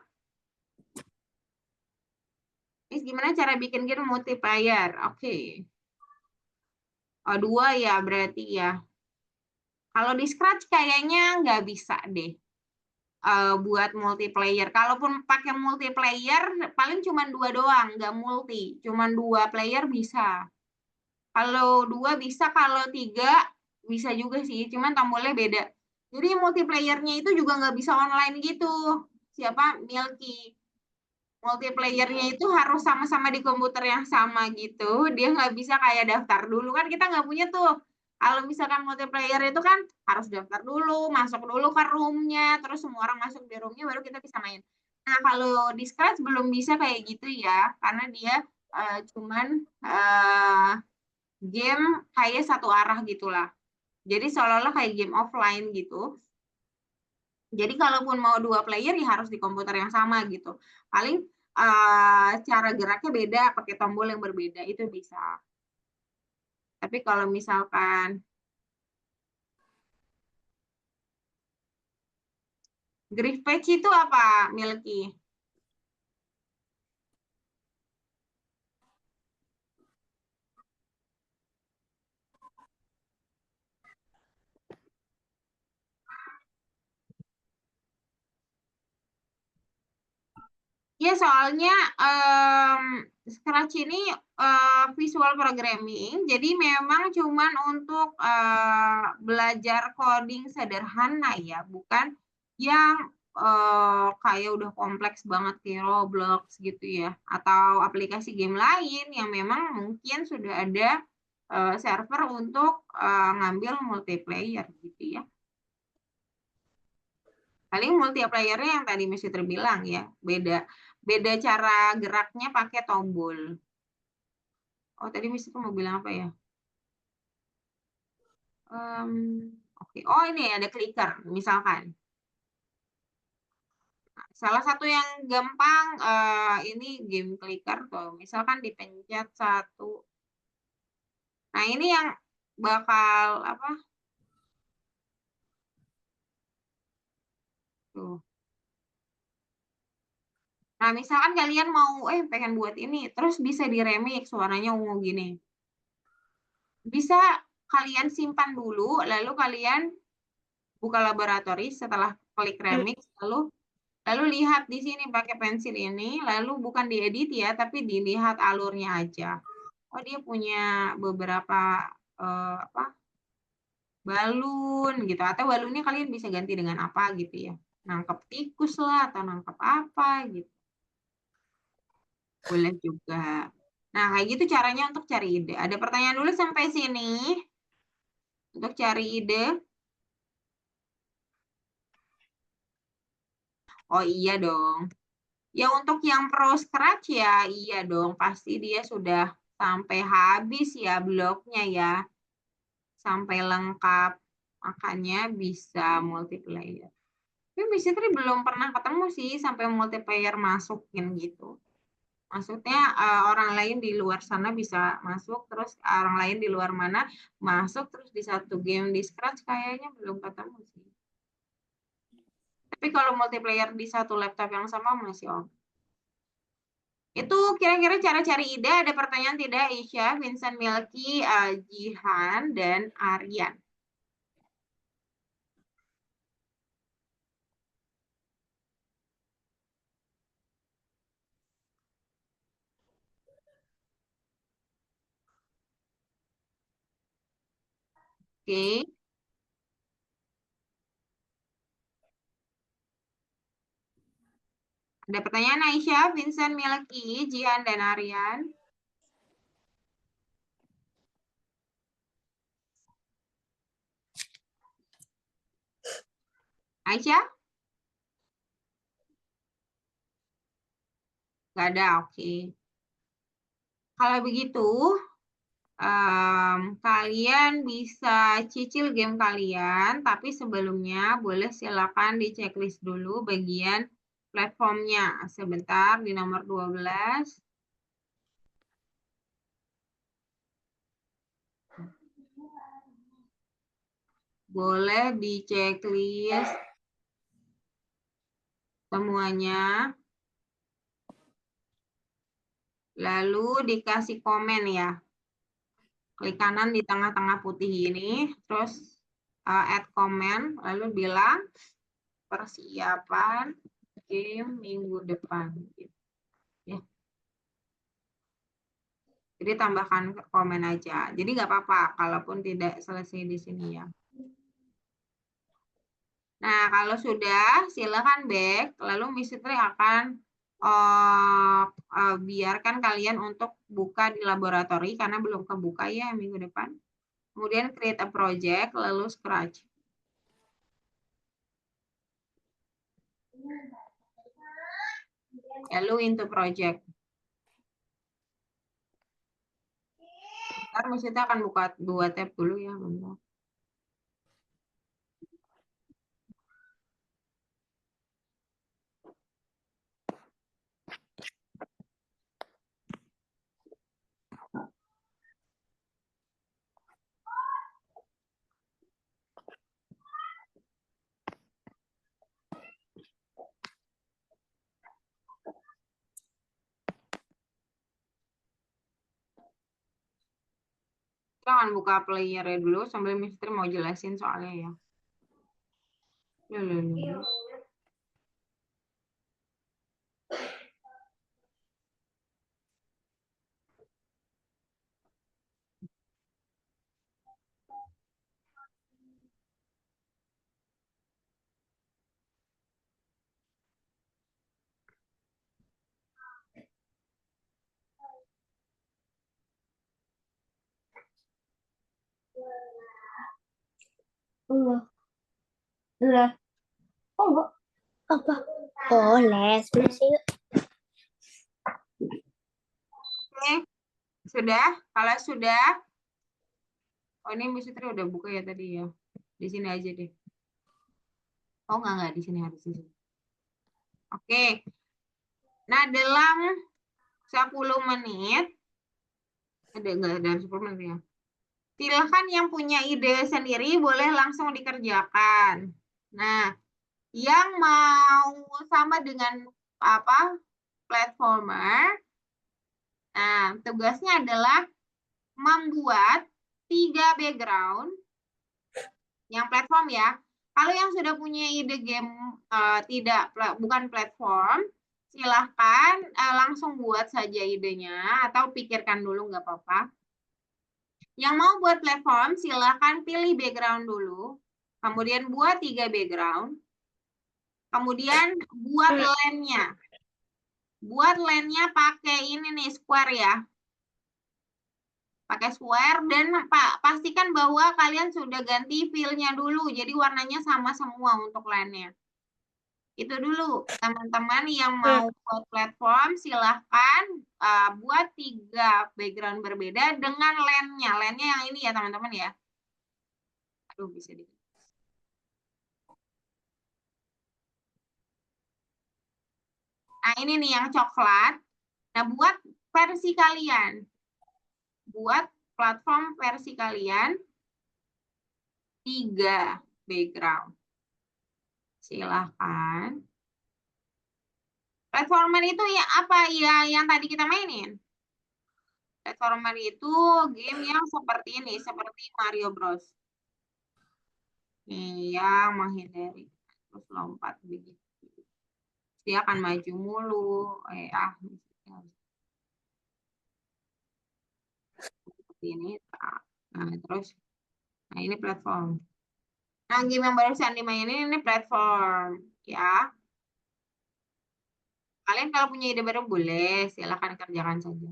Ini gimana cara bikin game multiplayer? Oke. Oh, 2 ya berarti ya. Kalau di Scratch kayaknya nggak bisa deh buat multiplayer. Kalaupun pakai multiplayer, paling cuma 2 doang, nggak multi. Cuma 2 player bisa. Kalau 2 bisa, kalau 3 bisa juga sih. Cuman tombolnya beda. Jadi multiplayernya itu juga nggak bisa online gitu. Siapa? Milky. Multiplayernya itu harus sama-sama di komputer yang sama gitu. Dia nggak bisa kayak daftar dulu. Kan kita nggak punya tuh. Kalau misalkan multiplayer itu kan harus daftar dulu, masuk dulu ke roomnya, terus semua orang masuk di roomnya baru kita bisa main. Nah, kalau di Scratch belum bisa kayak gitu ya, karena dia cuman game kayak satu arah gitulah. Jadi seolah-olah kayak game offline gitu. Jadi kalaupun mau 2 player ya harus di komputer yang sama gitu. Paling cara geraknya beda, pakai tombol yang berbeda itu bisa. Tapi kalau misalkan Griff Patch itu apa, Milky? Ya, soalnya Scratch ini visual programming, jadi memang cuman untuk belajar coding sederhana ya, bukan yang kayak udah kompleks banget kayak Roblox gitu ya, atau aplikasi game lain yang memang mungkin sudah ada server untuk ngambil multiplayer gitu ya. Paling multiplayernya yang tadi Miss Fitri bilang ya, beda cara geraknya pakai tombol. Oh, tadi Miss Fitri mau bilang apa ya? Oke. Oh, ini ada clicker misalkan. Salah satu yang gampang ini game clicker tuh. Misalkan dipencet satu. Nah, ini yang bakal apa? Tuh. Nah, misalkan kalian mau pengen buat ini, terus bisa diremix suaranya ungu gini. Bisa kalian simpan dulu, lalu kalian buka laboratory setelah klik remix, lalu lihat di sini pakai pensil ini, lalu bukan diedit ya, tapi dilihat alurnya aja. Oh, dia punya beberapa balun gitu, atau balunnya kalian bisa ganti dengan apa gitu ya, nangkep tikus lah atau nangkep apa gitu, boleh juga. Nah, kayak gitu caranya untuk cari ide. Ada pertanyaan dulu sampai sini untuk cari ide? Oh iya dong. Ya untuk yang pro scratch ya iya dong. Pasti dia sudah sampai habis ya bloknya ya. Sampai lengkap. Makanya bisa multiplayer. Tapi Bisitri belum pernah ketemu sih sampai multiplayer masukin gitu. Maksudnya orang lain di luar sana bisa masuk, terus orang lain di luar mana masuk, terus di satu game di Scratch kayaknya belum ketemu sih. Tapi kalau multiplayer di satu laptop yang sama masih oke. Itu kira-kira cara cari ide. Ada pertanyaan tidak, Isya, Vincent, Milky, Jihan, dan Aryan? Oke. Ada pertanyaan, Aisyah, Vincent, Milky, Jihan, dan Aryan? Aisyah? Nggak ada, oke. Kalau begitu, kalian bisa cicil game kalian, tapi sebelumnya boleh silakan di checklist dulu bagian platformnya. Sebentar, di nomor 12. Boleh di checklist semuanya. Lalu dikasih komen ya. Klik kanan di tengah-tengah putih ini, terus add comment, lalu bilang persiapan game minggu depan. Ya. Jadi tambahkan komen aja. Jadi nggak apa-apa kalaupun tidak selesai di sini ya. Nah, kalau sudah, silakan back. Lalu Miss Fitri akan biarkan kalian untuk buka di laboratori karena belum kebuka ya minggu depan. Kemudian create a project, lalu scratch. Lalu into project. Ntar Miss Fitri akan buka 2 tab dulu ya, bentar. Kita akan buka player-nya dulu sambil Miss Fitri mau jelasin soalnya ya. Loh. Apa? Oh, les. Masih. Oke, sudah? Kalau sudah, oh ini Miss Fitri udah buka ya tadi ya. Di sini aja deh. Oh enggak, di sini harus di sini. Oke. Nah, dalam 10 menit, enggak dalam 10 menit ya. Silahkan yang punya ide sendiri boleh langsung dikerjakan. Nah, yang mau sama dengan apa platformer, nah tugasnya adalah membuat 3 background yang platform ya. Kalau yang sudah punya ide game bukan platform, silahkan langsung buat saja idenya atau pikirkan dulu nggak apa-apa. Yang mau buat platform, silahkan pilih background dulu. Kemudian buat 3 background. Kemudian buat land-nya. Buat land-nya pakai ini nih, square ya. Pakai square dan pastikan bahwa kalian sudah ganti fill-nya dulu. Jadi warnanya sama semua untuk land-nya. Itu dulu, teman-teman yang mau buat platform, silahkan buat 3 background berbeda dengan land-nya. Land-nya yang ini ya, teman-teman ya. Aduh, bisa di. Nah, ini nih yang coklat. Nah, buat versi kalian. Buat platform versi kalian 3 background. Silahkan. Platformer itu ya apa ya yang tadi kita mainin? Platformer itu game yang seperti ini, seperti Mario Bros. Nih, yang menghindari terus lompat begitu. Dia akan maju mulu. Seperti ini. Nah, terus nah ini platform. Nah, game yang barusan dimainin ini platform, ya. Kalian kalau punya ide baru boleh, silakan kerjakan saja.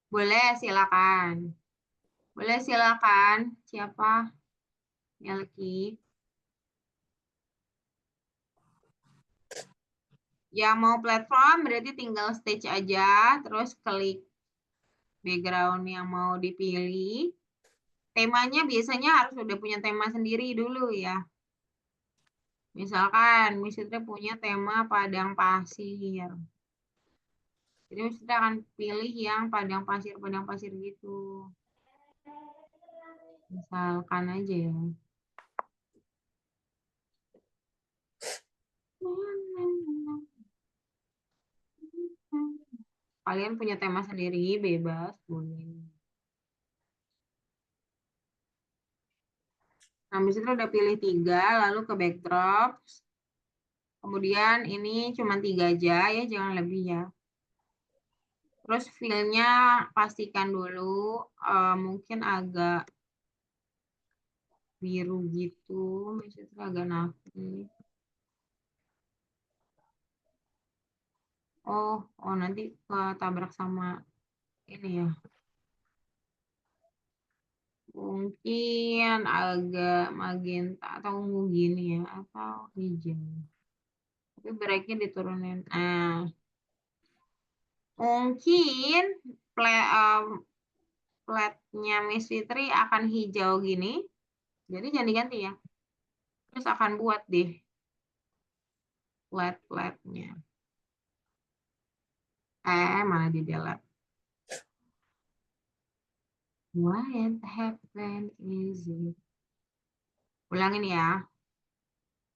Boleh, silakan. Boleh, silakan. Siapa? Melki. Yang mau platform berarti tinggal stage aja, terus klik background yang mau dipilih. Temanya biasanya harus udah punya tema sendiri dulu ya. Misalkan, misalnya punya tema padang pasir. Jadi kita akan pilih yang padang pasir gitu. Misalkan aja ya. Kalian punya tema sendiri, bebas, boleh. Nah, habis itu udah pilih 3, lalu ke backdrop. Kemudian ini cuma 3 aja ya, jangan lebih ya. Terus fill-nya pastikan dulu, mungkin agak biru gitu, Miss Fitri agak nafi. Oh nanti ketabrak sama ini ya. Mungkin agak magenta atau ungu gini ya, atau hijau. Tapi breaknya diturunin. Mungkin platnya Miss Fitri akan hijau gini. Jadi jangan diganti ya. Terus akan buat deh plat-platnya. Malah di delete. What happened is it? Ulangin ya.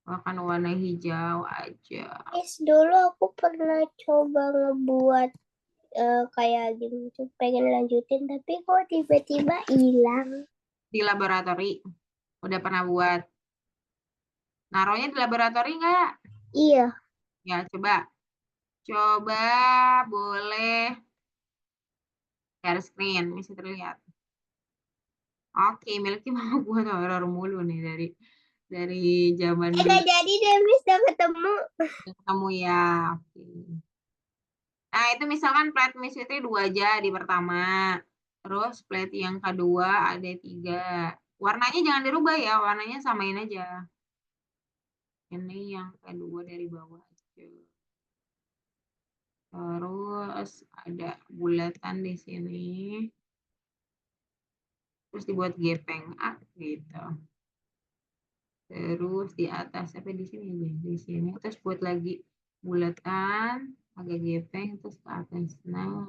Akan warna hijau aja. Miss, dulu aku pernah coba ngebuat kayak gitu, pengen lanjutin, tapi kok tiba-tiba hilang. Di laboratori. Udah pernah buat. Naruhnya di laboratori nggak? Iya. Ya, coba. Coba boleh share screen. Bisa terlihat. Oke, Milky mau buat horor mulu nih dari zaman dulu. Nggak jadi deh, Miss, udah ketemu. Ketemu ya. Oke. Nah, itu misalkan plat Miss Fitri 2 aja di pertama. Terus plat yang kedua ada 3. Warnanya jangan dirubah ya, warnanya samain aja. Ini yang kedua dari bawah aja. Terus ada bulatan di sini. Terus dibuat gepeng gitu. Terus di atas sampai di sini aja, di sini. Terus buat lagi bulatan, agak gepeng terus ke atas. Nah,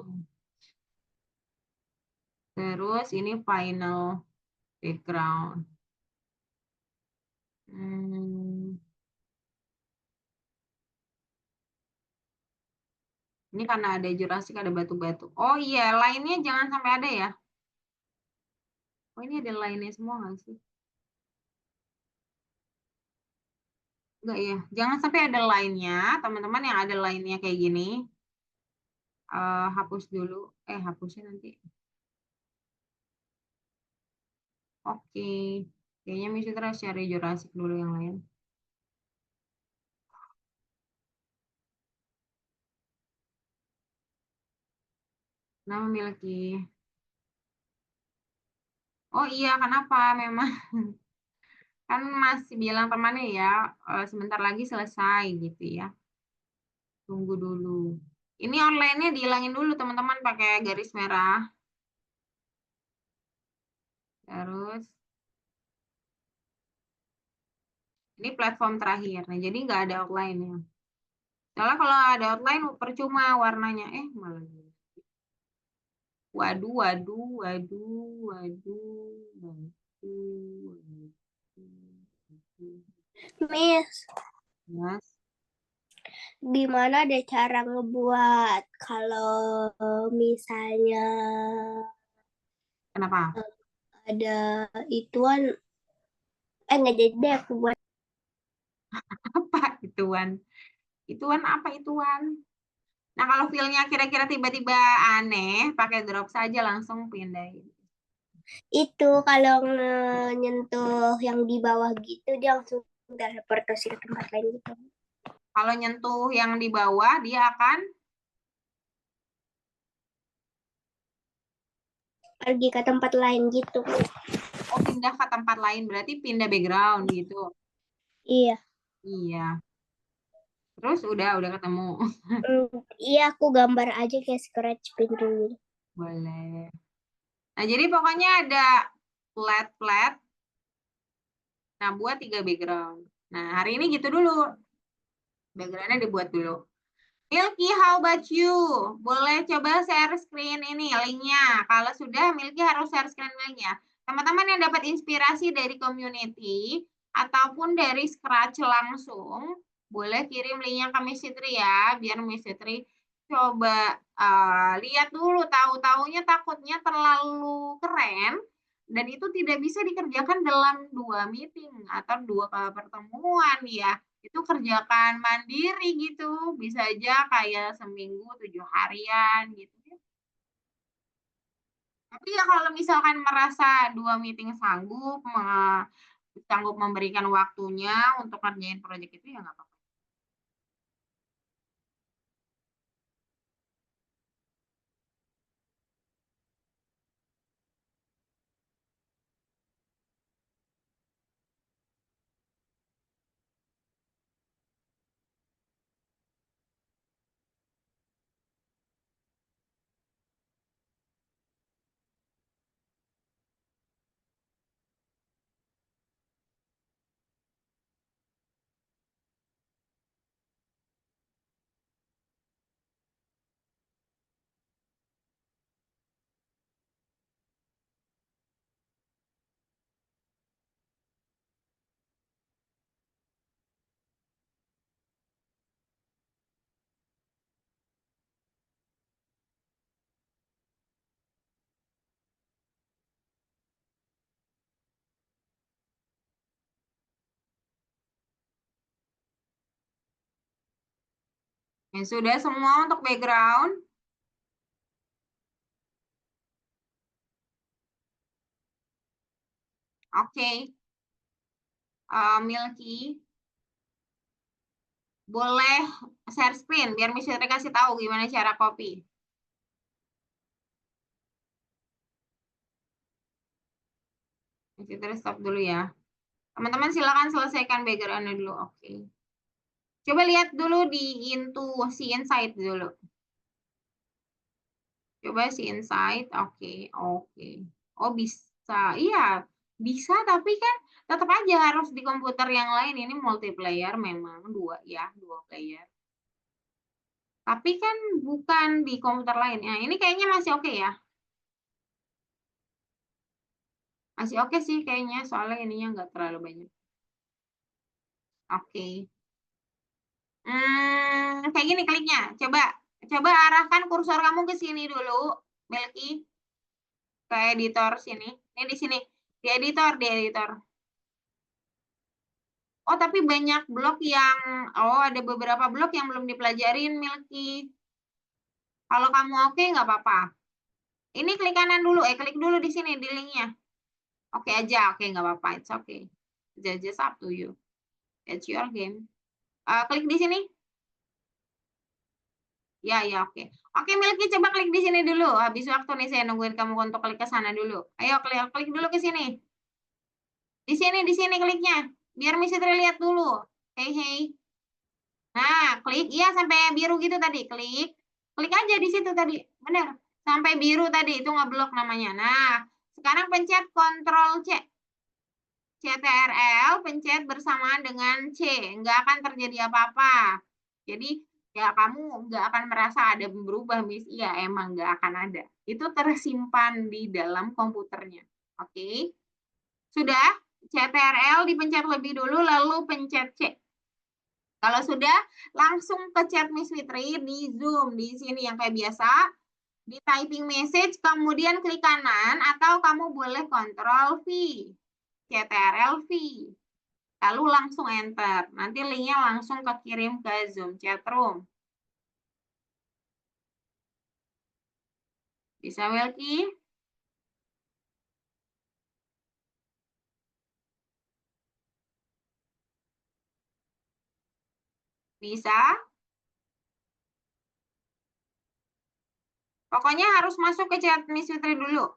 terus ini final background. Ini karena ada Jurassic, ada batu-batu. Oh iya, lainnya jangan sampai ada ya. Oh ini ada lainnya semua nggak sih? Enggak ya, jangan sampai ada lainnya. Teman-teman yang ada lainnya kayak gini. Hapus dulu. Hapusnya nanti. Oke. Kayaknya Miss Fitra share Jurassic dulu yang lain. Nama Milky. Oh iya, kenapa? Memang kan masih bilang temannya ya, sebentar lagi selesai gitu ya. Tunggu dulu. Ini online-nya dihilangin dulu teman-teman pakai garis merah. Terus ini platform terakhir. Nah, jadi nggak ada outline-nya. Soalnya kalau ada outline percuma warnanya. Malah gini. Waduh, waduh, waduh, waduh, waduh, waduh. Miss, Yes. gimana deh cara ngebuat kalau misalnya Kenapa? ada ituan, nggak jadi deh aku buat. Apa ituan? Ituan apa ituan? Nah, kalau feel-nya kira-kira tiba-tiba aneh, pakai drop saja langsung pindahin. Itu kalau nyentuh yang di bawah gitu, dia langsung teleportasi ke tempat lain gitu. Kalau nyentuh yang di bawah, dia akan pergi ke tempat lain gitu. pindah ke tempat lain. Berarti pindah background gitu. Iya. Iya. Terus udah ketemu. Iya, aku gambar aja kayak scratch pin dulu. Boleh. Nah, jadi pokoknya ada flat. Nah, buat 3 background. Nah, hari ini gitu dulu. Background-nya dibuat dulu. Milky, how about you? Boleh coba share screen ini linknya. Kalau sudah, Milky harus share screen linknya. Teman-teman yang dapat inspirasi dari community ataupun dari Scratch langsung, boleh kirim linknya ke Miss Fitri ya, biar Miss Fitri coba lihat dulu. Tahu-taunya takutnya terlalu keren dan itu tidak bisa dikerjakan dalam 2 meeting atau 2 kali pertemuan ya. Itu kerjakan mandiri gitu, bisa aja kayak seminggu 7 harian gitu. Tapi ya kalau misalkan merasa 2 meeting sanggup, sanggup memberikan waktunya untuk ngerjain proyek itu ya nggak apa-apa. Ya sudah semua untuk background. Oke. Milky. Boleh share screen biar Miss Fitri kasih tahu gimana cara copy. Miss Fitri stop dulu ya. Teman-teman silakan selesaikan background-nya dulu. Oke. Coba lihat dulu di see inside dulu. Coba see inside. Oke. Oh bisa. Iya, bisa tapi kan tetap aja harus di komputer yang lain. Ini multiplayer memang dua player. Tapi kan bukan di komputer lain. Nah, ini kayaknya masih oke ya. Masih oke sih kayaknya, soalnya ininya nggak terlalu banyak. Oke. Kayak gini kliknya. Coba arahkan kursor kamu ke sini dulu, Melky. Ke editor sini. Ini di sini. Di editor. Oh, tapi banyak blok yang, ada beberapa blok yang belum dipelajarin, Melky. Kalau kamu oke, nggak apa-apa. Ini klik kanan dulu, klik dulu di sini, di linknya. Oke aja, oke, nggak apa-apa, it's okay. Just up to you. It's your game. Klik di sini. Ya, oke. Oke, Melky, coba klik di sini dulu. Habis waktu nih saya nungguin kamu untuk klik ke sana dulu. Ayo, klik dulu ke sini. Di sini kliknya. Biar Miss Fitri lihat dulu. Hey. Nah, klik. Iya, sampai biru gitu tadi. Klik. Klik aja di situ tadi. Benar. Sampai biru tadi. Itu ngeblok namanya. Nah, sekarang pencet Ctrl C. CTRL, pencet bersamaan dengan C. Nggak akan terjadi apa-apa. Jadi, ya kamu nggak akan merasa ada berubah, Miss. Iya, emang nggak akan ada. Itu tersimpan di dalam komputernya. Oke. Sudah? CTRL dipencet lebih dulu, lalu pencet C. Kalau sudah, langsung ke chat Miss Fitri di Zoom. Di sini yang kayak biasa. Di typing message, kemudian klik kanan, atau kamu boleh Ctrl V. CTRL V. Lalu langsung enter. Nanti linknya langsung kekirim ke Zoom chatroom. Bisa, Welky? Bisa? Pokoknya harus masuk ke chat Miss Fitri dulu.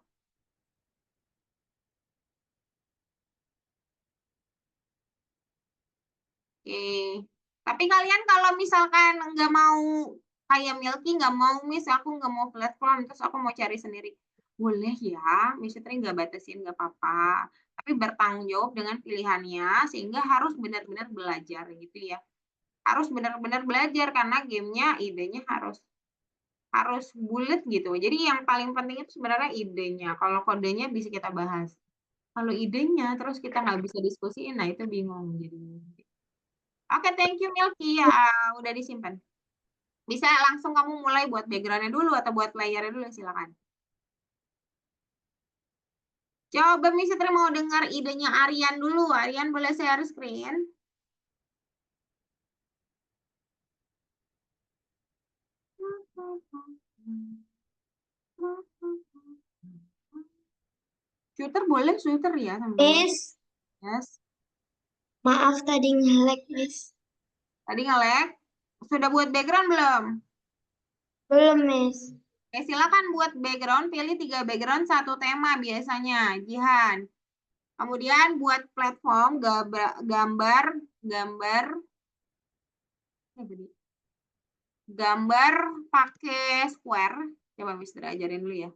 Oke. Tapi kalian kalau misalkan nggak mau kayak Milky, nggak mau, Miss, aku nggak mau platform, terus aku mau cari sendiri. Boleh ya, Miss Fitri nggak batasin, nggak apa-apa. Tapi bertanggung jawab dengan pilihannya, sehingga harus benar-benar belajar gitu ya. Harus benar-benar belajar, karena gamenya, idenya harus bulat gitu. Jadi yang paling penting itu sebenarnya idenya. Kalau kodenya bisa kita bahas. Kalau idenya terus kita nggak bisa diskusiin, nah itu bingung jadinya. Oke, thank you Milky. Ya, udah disimpan. Bisa langsung kamu mulai buat background-nya dulu atau buat layarnya dulu, silakan. Coba Miss Fitri mau dengar idenya Aryan dulu. Aryan boleh share screen? Shooter boleh shooter ya sambil. Miss, Yes. Maaf tadi nge-lag, Miss. Tadi nge-lag. Sudah buat background belum? Belum, Miss. Oke, silakan buat background, pilih 3 background, 1 tema biasanya, Jihan. Kemudian buat platform, gambar pakai square. Coba Mister ajarin dulu ya.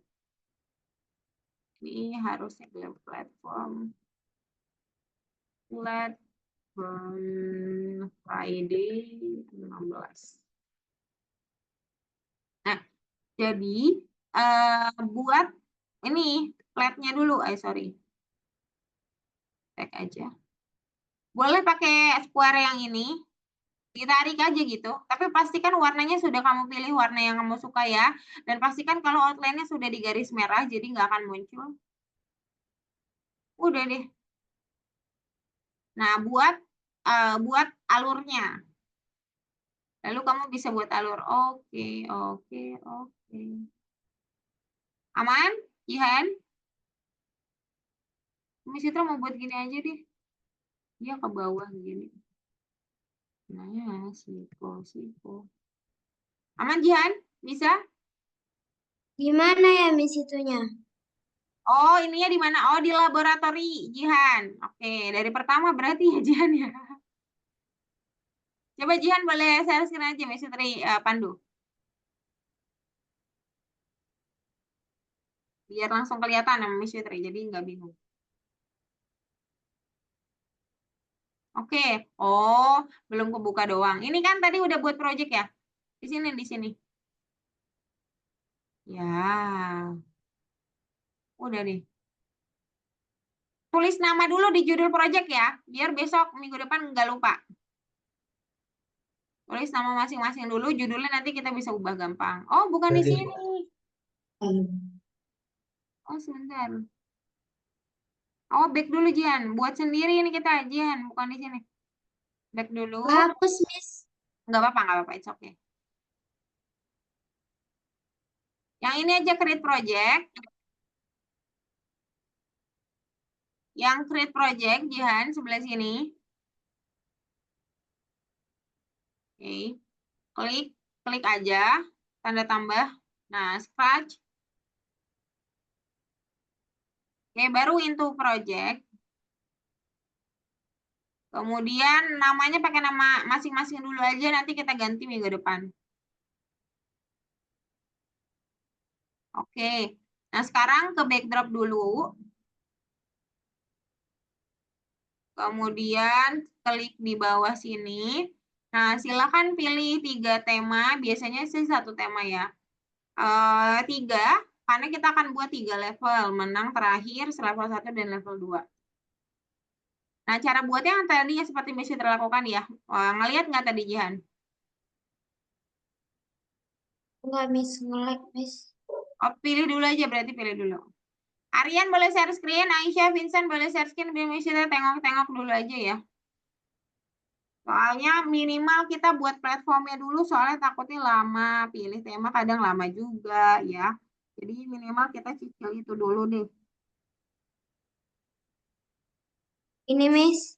Ini harusnya platform Friday 16. Nah, jadi buat ini flatnya dulu. Sorry. Tag aja. Boleh pakai square yang ini. Ditarik aja gitu. Tapi pastikan warnanya sudah kamu pilih warna yang kamu suka ya. Dan pastikan kalau outline-nya sudah di garis merah, jadi nggak akan muncul. Udah deh. Nah, buat alurnya. Lalu kamu bisa buat alur. Oke, oke, oke. Aman? Jihan? Miss Citra mau buat gini aja deh. Dia ke bawah gini. Nah, sipo. Aman, Jihan? Bisa? Gimana ya, Miss, itunya? Oh, ininya di mana? Oh, di laboratori, Jihan. Oke, dari pertama berarti ya, Jihan ya. Coba Jihan boleh share screen aja, Miss Citra Pandu. Biar langsung kelihatan sama Miss Citra, jadi nggak bingung. Oke. Oh, belum kebuka doang. Ini kan tadi udah buat project ya? Di sini, di sini. Ya. Udah nih. Tulis nama dulu di judul project ya, biar besok minggu depan nggak lupa. Tulis nama masing-masing dulu, judulnya nanti kita bisa ubah gampang. Oh, bukan di sini. Oh, sebentar. Oh, back dulu, Jian. Buat sendiri ini kita, Jian. Bukan di sini. Back dulu. Hapus, Miss. Nggak apa-apa, nggak apa-apa. It's okay. Yang ini aja create project. Yang create project, Jihan, sebelah sini. Oke. Klik aja. Tanda tambah. Nah, scratch. Oke, baru into project. Kemudian namanya pakai nama masing-masing dulu aja, nanti kita ganti minggu depan. Oke. Nah, sekarang ke backdrop dulu. Kemudian klik di bawah sini. Nah, silakan pilih 3 tema. Biasanya sih 1 tema ya. 3, karena kita akan buat 3 level. Menang, terakhir, level 1, dan level 2. Nah, cara buatnya yang tadi ya seperti bisa terlakukan ya. Ngelihat nggak tadi, Jihan? Enggak, Miss. Nge-lag, Miss. Oh, pilih dulu aja, berarti pilih dulu. Aryan boleh share screen, Aisyah, Vincent boleh share screen, biar kita tengok-tengok dulu aja ya. Soalnya minimal kita buat platformnya dulu, soalnya takutnya lama, pilih tema kadang lama juga ya. Jadi minimal kita cicil itu dulu deh. Ini, Miss.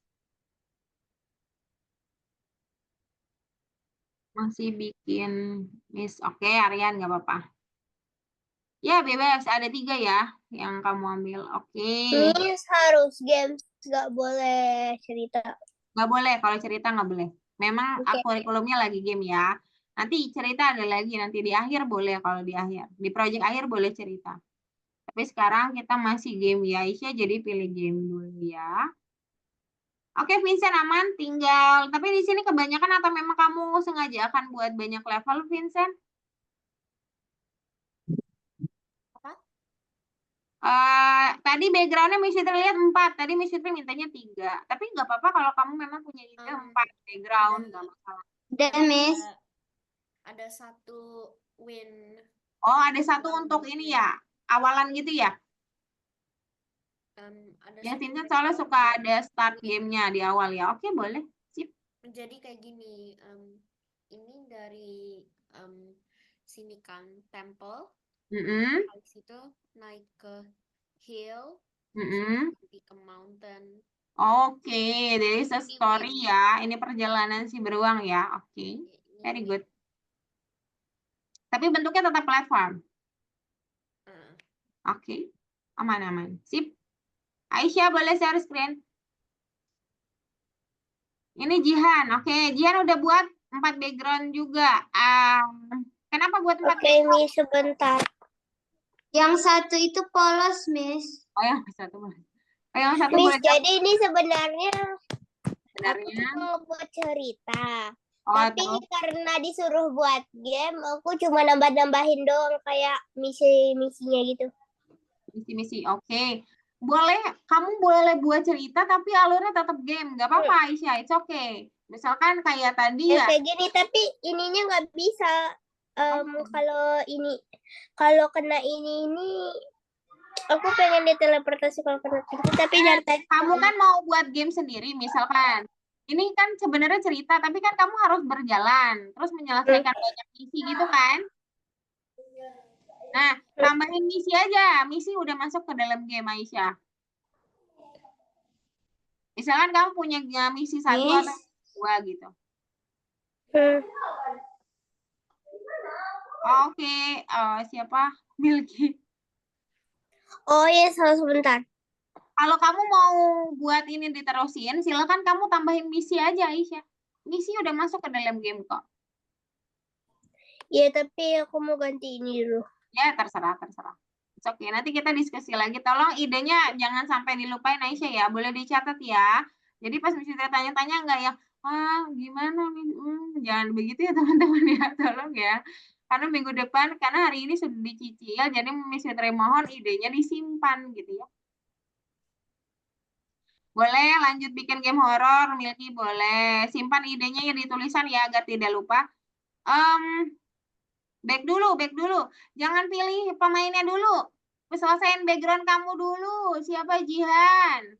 Masih bikin miss. Oke, Aryan nggak apa-apa. Ya, bebas. Ada 3 ya yang kamu ambil. Oke. Miss harus games, nggak boleh cerita. Nggak boleh, kalau cerita nggak boleh. Memang Oke. kurikulumnya lagi game ya. Nanti cerita ada lagi, nanti di akhir boleh kalau di akhir. Di project akhir boleh cerita. Tapi sekarang kita masih game ya, Aisyah, jadi pilih game dulu ya. Oke, Vincent aman, tinggal. Tapi di sini kebanyakan atau memang kamu sengaja akan buat banyak level, Vincent? Apa? Tadi backgroundnya Miss Fitri lihat 4. Tadi Miss Fitri mintanya 3. Tapi nggak apa-apa kalau kamu memang punya ide 4 background, nggak masalah. Udah, Miss. Ada 1 win. Oh, ada 1 untuk ini ya, awalan gitu ya? Ada Ya, 1 Vincent soalnya suka ada start gamenya di awal ya. Oke, boleh. Sip. Jadi kayak gini, ini dari sini kan temple, habis itu naik ke hill, habis itu nanti ke mountain, Oke, there is a Ini story win. ya. Ini perjalanan si beruang ya. Oke, Ini very win. good. Tapi bentuknya tetap platform. Ah. Oke, aman-aman. Sip. Aisyah boleh share screen. Ini Jihan. Oke, Jihan udah buat 4 background juga. Kenapa buat 4 Oke, background? Miss, sebentar. Yang satu itu polos, Miss. Oh yang satu. Oh, yang satu Miss, boleh jawab jadi ini sebenarnya aku sebenarnya. cuma ngebuat cerita. Oh, Tapi atau karena disuruh buat game, aku cuma nambah-nambahin doang kayak misi-misinya gitu. misi-misi. Oke. Boleh, kamu boleh buat cerita tapi alurnya tetap game. Nggak apa-apa, Aisyah. It's okay. Misalkan kayak tadi ya. Kayak gini, tapi ininya nggak bisa. Kalau kena ini, aku pengen diteleportasi kalau kena itu. Tapi dari tadi Kamu kan mau buat game sendiri, misalkan. Ini kan sebenarnya cerita, tapi kan kamu harus berjalan, terus menyelesaikan banyak misi gitu kan? Nah, tambahin misi aja. Misi udah masuk ke dalam game, Aisyah. Misalkan kamu punya misi 1 Miss. atau 2 gitu. Oke, siapa? Milky. Oh iya, sebentar. Kalau kamu mau buat ini diterusin, silakan kamu tambahin misi aja, Aisyah. Misi udah masuk ke dalam game kok. Iya, tapi aku mau ganti ini dulu. Ya, terserah. Oke, nanti kita diskusi lagi. Tolong idenya jangan sampai dilupain, Aisyah ya. Boleh dicatat ya. Jadi pas misalnya tanya-tanya enggak ya, gimana nih? Jangan begitu ya teman-teman ya. Tolong ya. Karena minggu depan, karena hari ini sudah dicicil, jadi Miss Fitri mohon idenya disimpan gitu ya. Boleh lanjut bikin game horor, Milky boleh. Simpan idenya ya di tulisan ya agar tidak lupa. Back dulu. Jangan pilih pemainnya dulu. Selesaiin background kamu dulu. Siapa Jihan?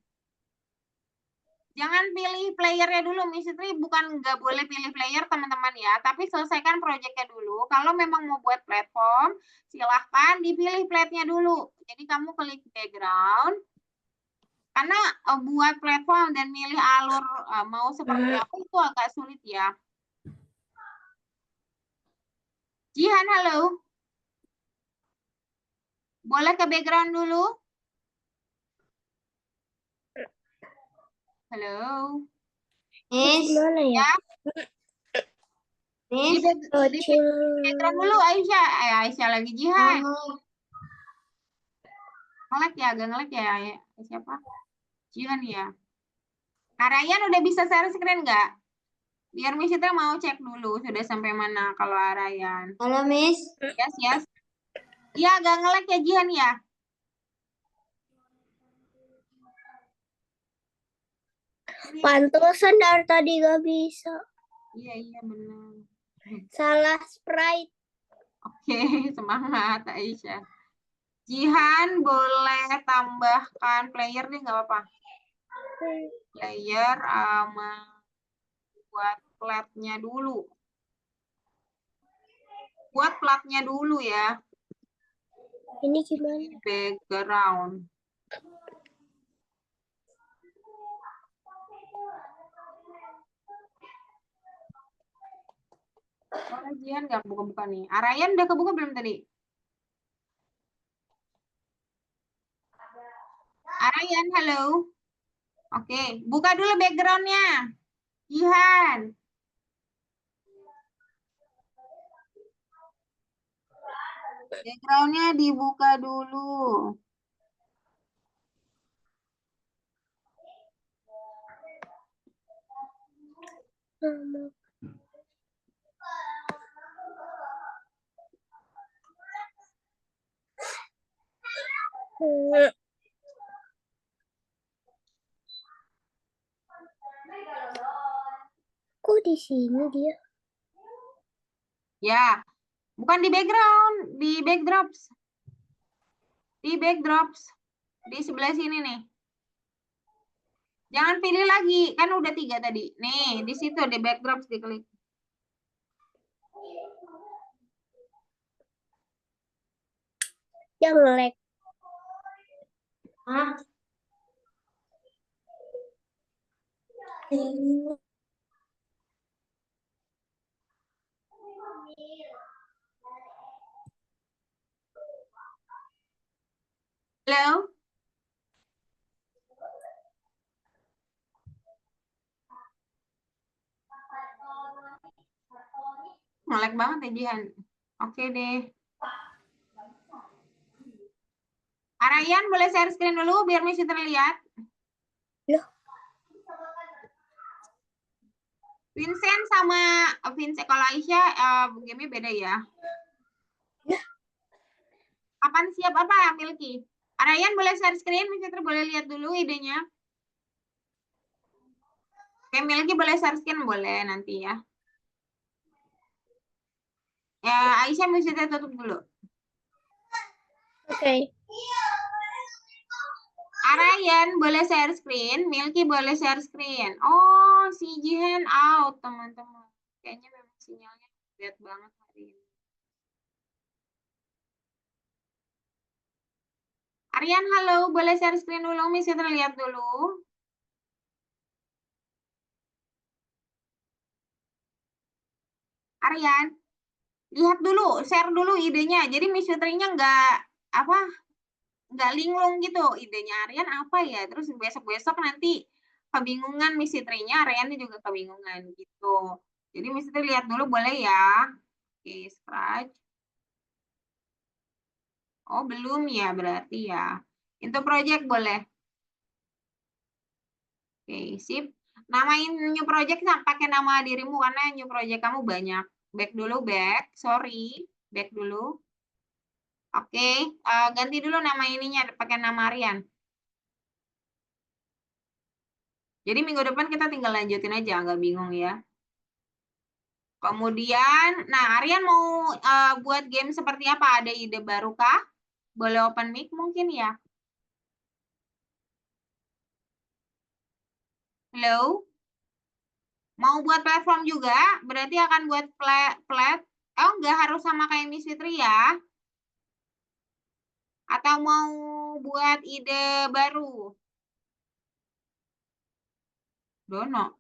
Jangan pilih playernya dulu, Miss Fitri. Bukan nggak boleh pilih player, teman-teman ya. Tapi selesaikan projectnya dulu. Kalau memang mau buat platform, silahkan dipilih platnya dulu. Jadi kamu klik background. Karena buat platform dan milih alur mau seperti apa itu agak sulit ya. Jihan, halo. Boleh ke background dulu? Halo. Miss. Gimana ya? Di Miss. background dulu Aisyah. Aisyah lagi Jihan. Oh, Ngelek ya, agak ngelek ya. Siapa? Jihan ya. Arayan udah bisa share screen nggak? Biar Miss Citra mau cek dulu sudah sampai mana kalau Arayan. halo, Miss. Yes. Iya, agak ngelek ya Jihan ya. Pantesan dari tadi gak bisa. Iya benar. Salah sprite. Oke, semangat Aisyah. Jihan boleh tambahkan player nih nggak apa-apa. Player buat platnya dulu. Buat platnya dulu ya. Ini gimana? Background. Oh, Jihan nggak buka-buka nih. Arayan udah kebuka belum tadi? Arayan, halo. Oke, buka dulu backgroundnya. Jihan. Backgroundnya dibuka dulu. Kok di sini dia? Ya, bukan di background, di backdrops. Di backdrops. Di sebelah sini nih. Jangan pilih lagi, kan udah 3 tadi. Nih, di situ di backdrops diklik. Yang nge-lag. Hah? Halo? Ngelag banget ya, Jihan. Oke deh. Arayan boleh share screen dulu biar Miss terlihat. Loh. Vincent sama Vincent, kalau Aisyah game-nya beda ya. Kapan siap apa ya, Milky? Arayan boleh share screen, Miss boleh lihat dulu idenya. Oke, Milky boleh share screen, boleh nanti ya. Ya, Aisyah Miss tutup dulu. Oke. Arayan boleh share screen, Milky boleh share screen. Oh, si Jihan out, teman-teman. Kayaknya memang sinyalnya bad banget hari ini. Aryan, halo, boleh share screen dulu, Miss terlihat dulu. Aryan, lihat dulu, share dulu idenya. Jadi Miss Fitrinya nggak linglung gitu. Idenya Aryan apa ya? Terus besok-besok nanti kebingungan Miss Fitrinya, Aryan juga kebingungan gitu. Jadi Miss Fitri lihat dulu boleh ya. Oke, scratch. Oh, belum ya berarti ya. Into project boleh. Oke, sip. Namain new project pakai nama dirimu karena new project kamu banyak. Back dulu, back. Sorry, back dulu. Oke, ganti dulu nama ininya pakai nama Aryan. Jadi minggu depan kita tinggal lanjutin aja, nggak bingung ya. Kemudian, nah Aryan mau buat game seperti apa? Ada ide baru kah? Boleh open mic mungkin ya? Halo? Mau buat platform juga? Berarti akan buat flat. Oh, nggak harus sama kayak Miss Fitri ya? Atau mau buat ide baru? Dono.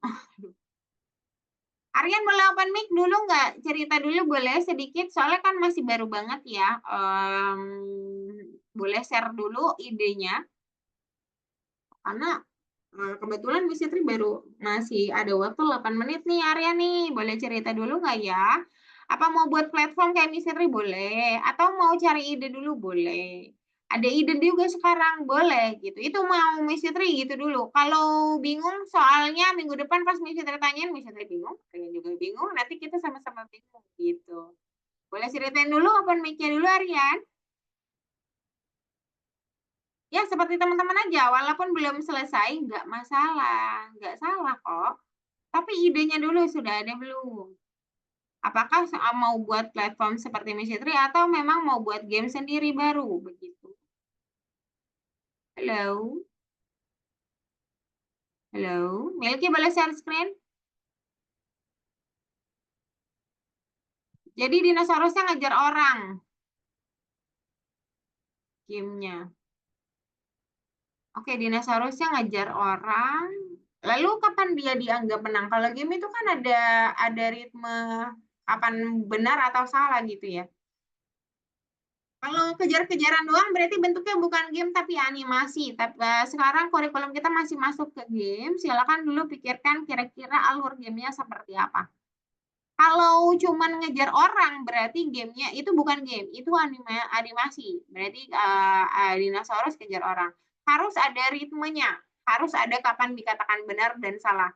Aryan boleh open mic dulu nggak? Cerita dulu boleh sedikit, soalnya kan masih baru banget ya. Boleh share dulu idenya. Karena kebetulan Miss Fitri baru masih ada waktu 8 menit nih Aryan nih. Boleh cerita dulu nggak ya? Apa mau buat platform kayak Miss Fitri boleh? Atau mau cari ide dulu boleh? Ada ide juga sekarang boleh gitu. Itu mau Miss Fitri gitu dulu. Kalau bingung soalnya minggu depan pas Miss Fitri tanyain, Miss Fitri bingung, kalian juga bingung, nanti kita sama-sama bingung gitu. Boleh ceritain dulu open mic-nya dulu Aryan? Ya seperti teman-teman aja, walaupun belum selesai nggak masalah, nggak salah kok. Tapi idenya dulu sudah ada belum? Apakah mau buat platform seperti Miss Fitri atau memang mau buat game sendiri baru begitu? Halo? Halo? Milky boleh share screen? Jadi dinosaurusnya ngejar orang. Gamenya. Oke, dinosaurusnya ngejar orang. Lalu kapan dia dianggap menang? Kalau game itu kan ada ritme kapan benar atau salah gitu ya. Kalau kejar-kejaran doang berarti bentuknya bukan game tapi animasi. Tapi sekarang kurikulum kita masih masuk ke game. Silakan dulu pikirkan kira-kira alur gamenya seperti apa. Kalau cuman ngejar orang berarti gamenya itu bukan game, itu animasi. Berarti dinosaurus kejar orang. Harus ada ritmenya, harus ada kapan dikatakan benar dan salah.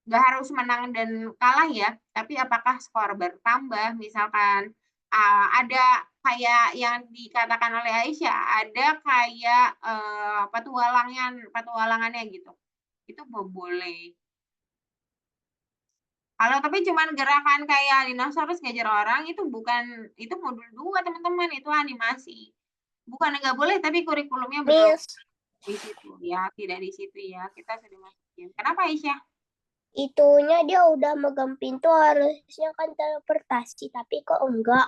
Nggak harus menang dan kalah ya, tapi apakah skor bertambah, misalkan ada kayak yang dikatakan oleh Aisyah, ada kayak petualangannya gitu. Itu boleh. Kalau tapi cuman gerakan kayak dinosaurus ngejar orang itu bukan, itu modul 2 teman-teman, itu animasi. Bukan nggak boleh tapi kurikulumnya belum Miss, di situ ya, tidak di situ ya. Kita sudah masukin. Kenapa Aisyah? itunya dia udah megang pintu harusnya kan teleportasi, tapi kok enggak?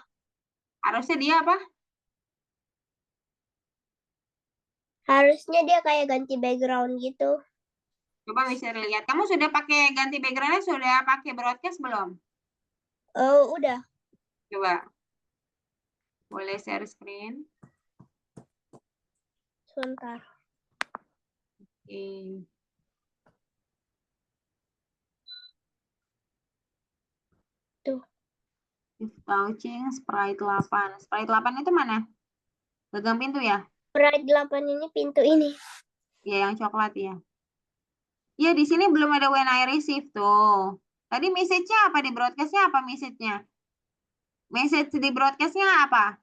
Harusnya dia apa? Harusnya dia kayak ganti background gitu. Coba Miss Sherly lihat. Kamu sudah pakai ganti backgroundnya, sudah pakai broadcast belum? Udah. Coba. Boleh share screen. Sebentar. Oke. Tuh. Touching Sprite 8. Sprite 8 itu mana? Gagang pintu ya? Sprite 8 ini pintu ini. Ya, yang coklat ya. Ya, di sini belum ada when I receive tuh. Tadi message-nya apa di broadcast-nya apa message-nya? Message di broadcast-nya apa?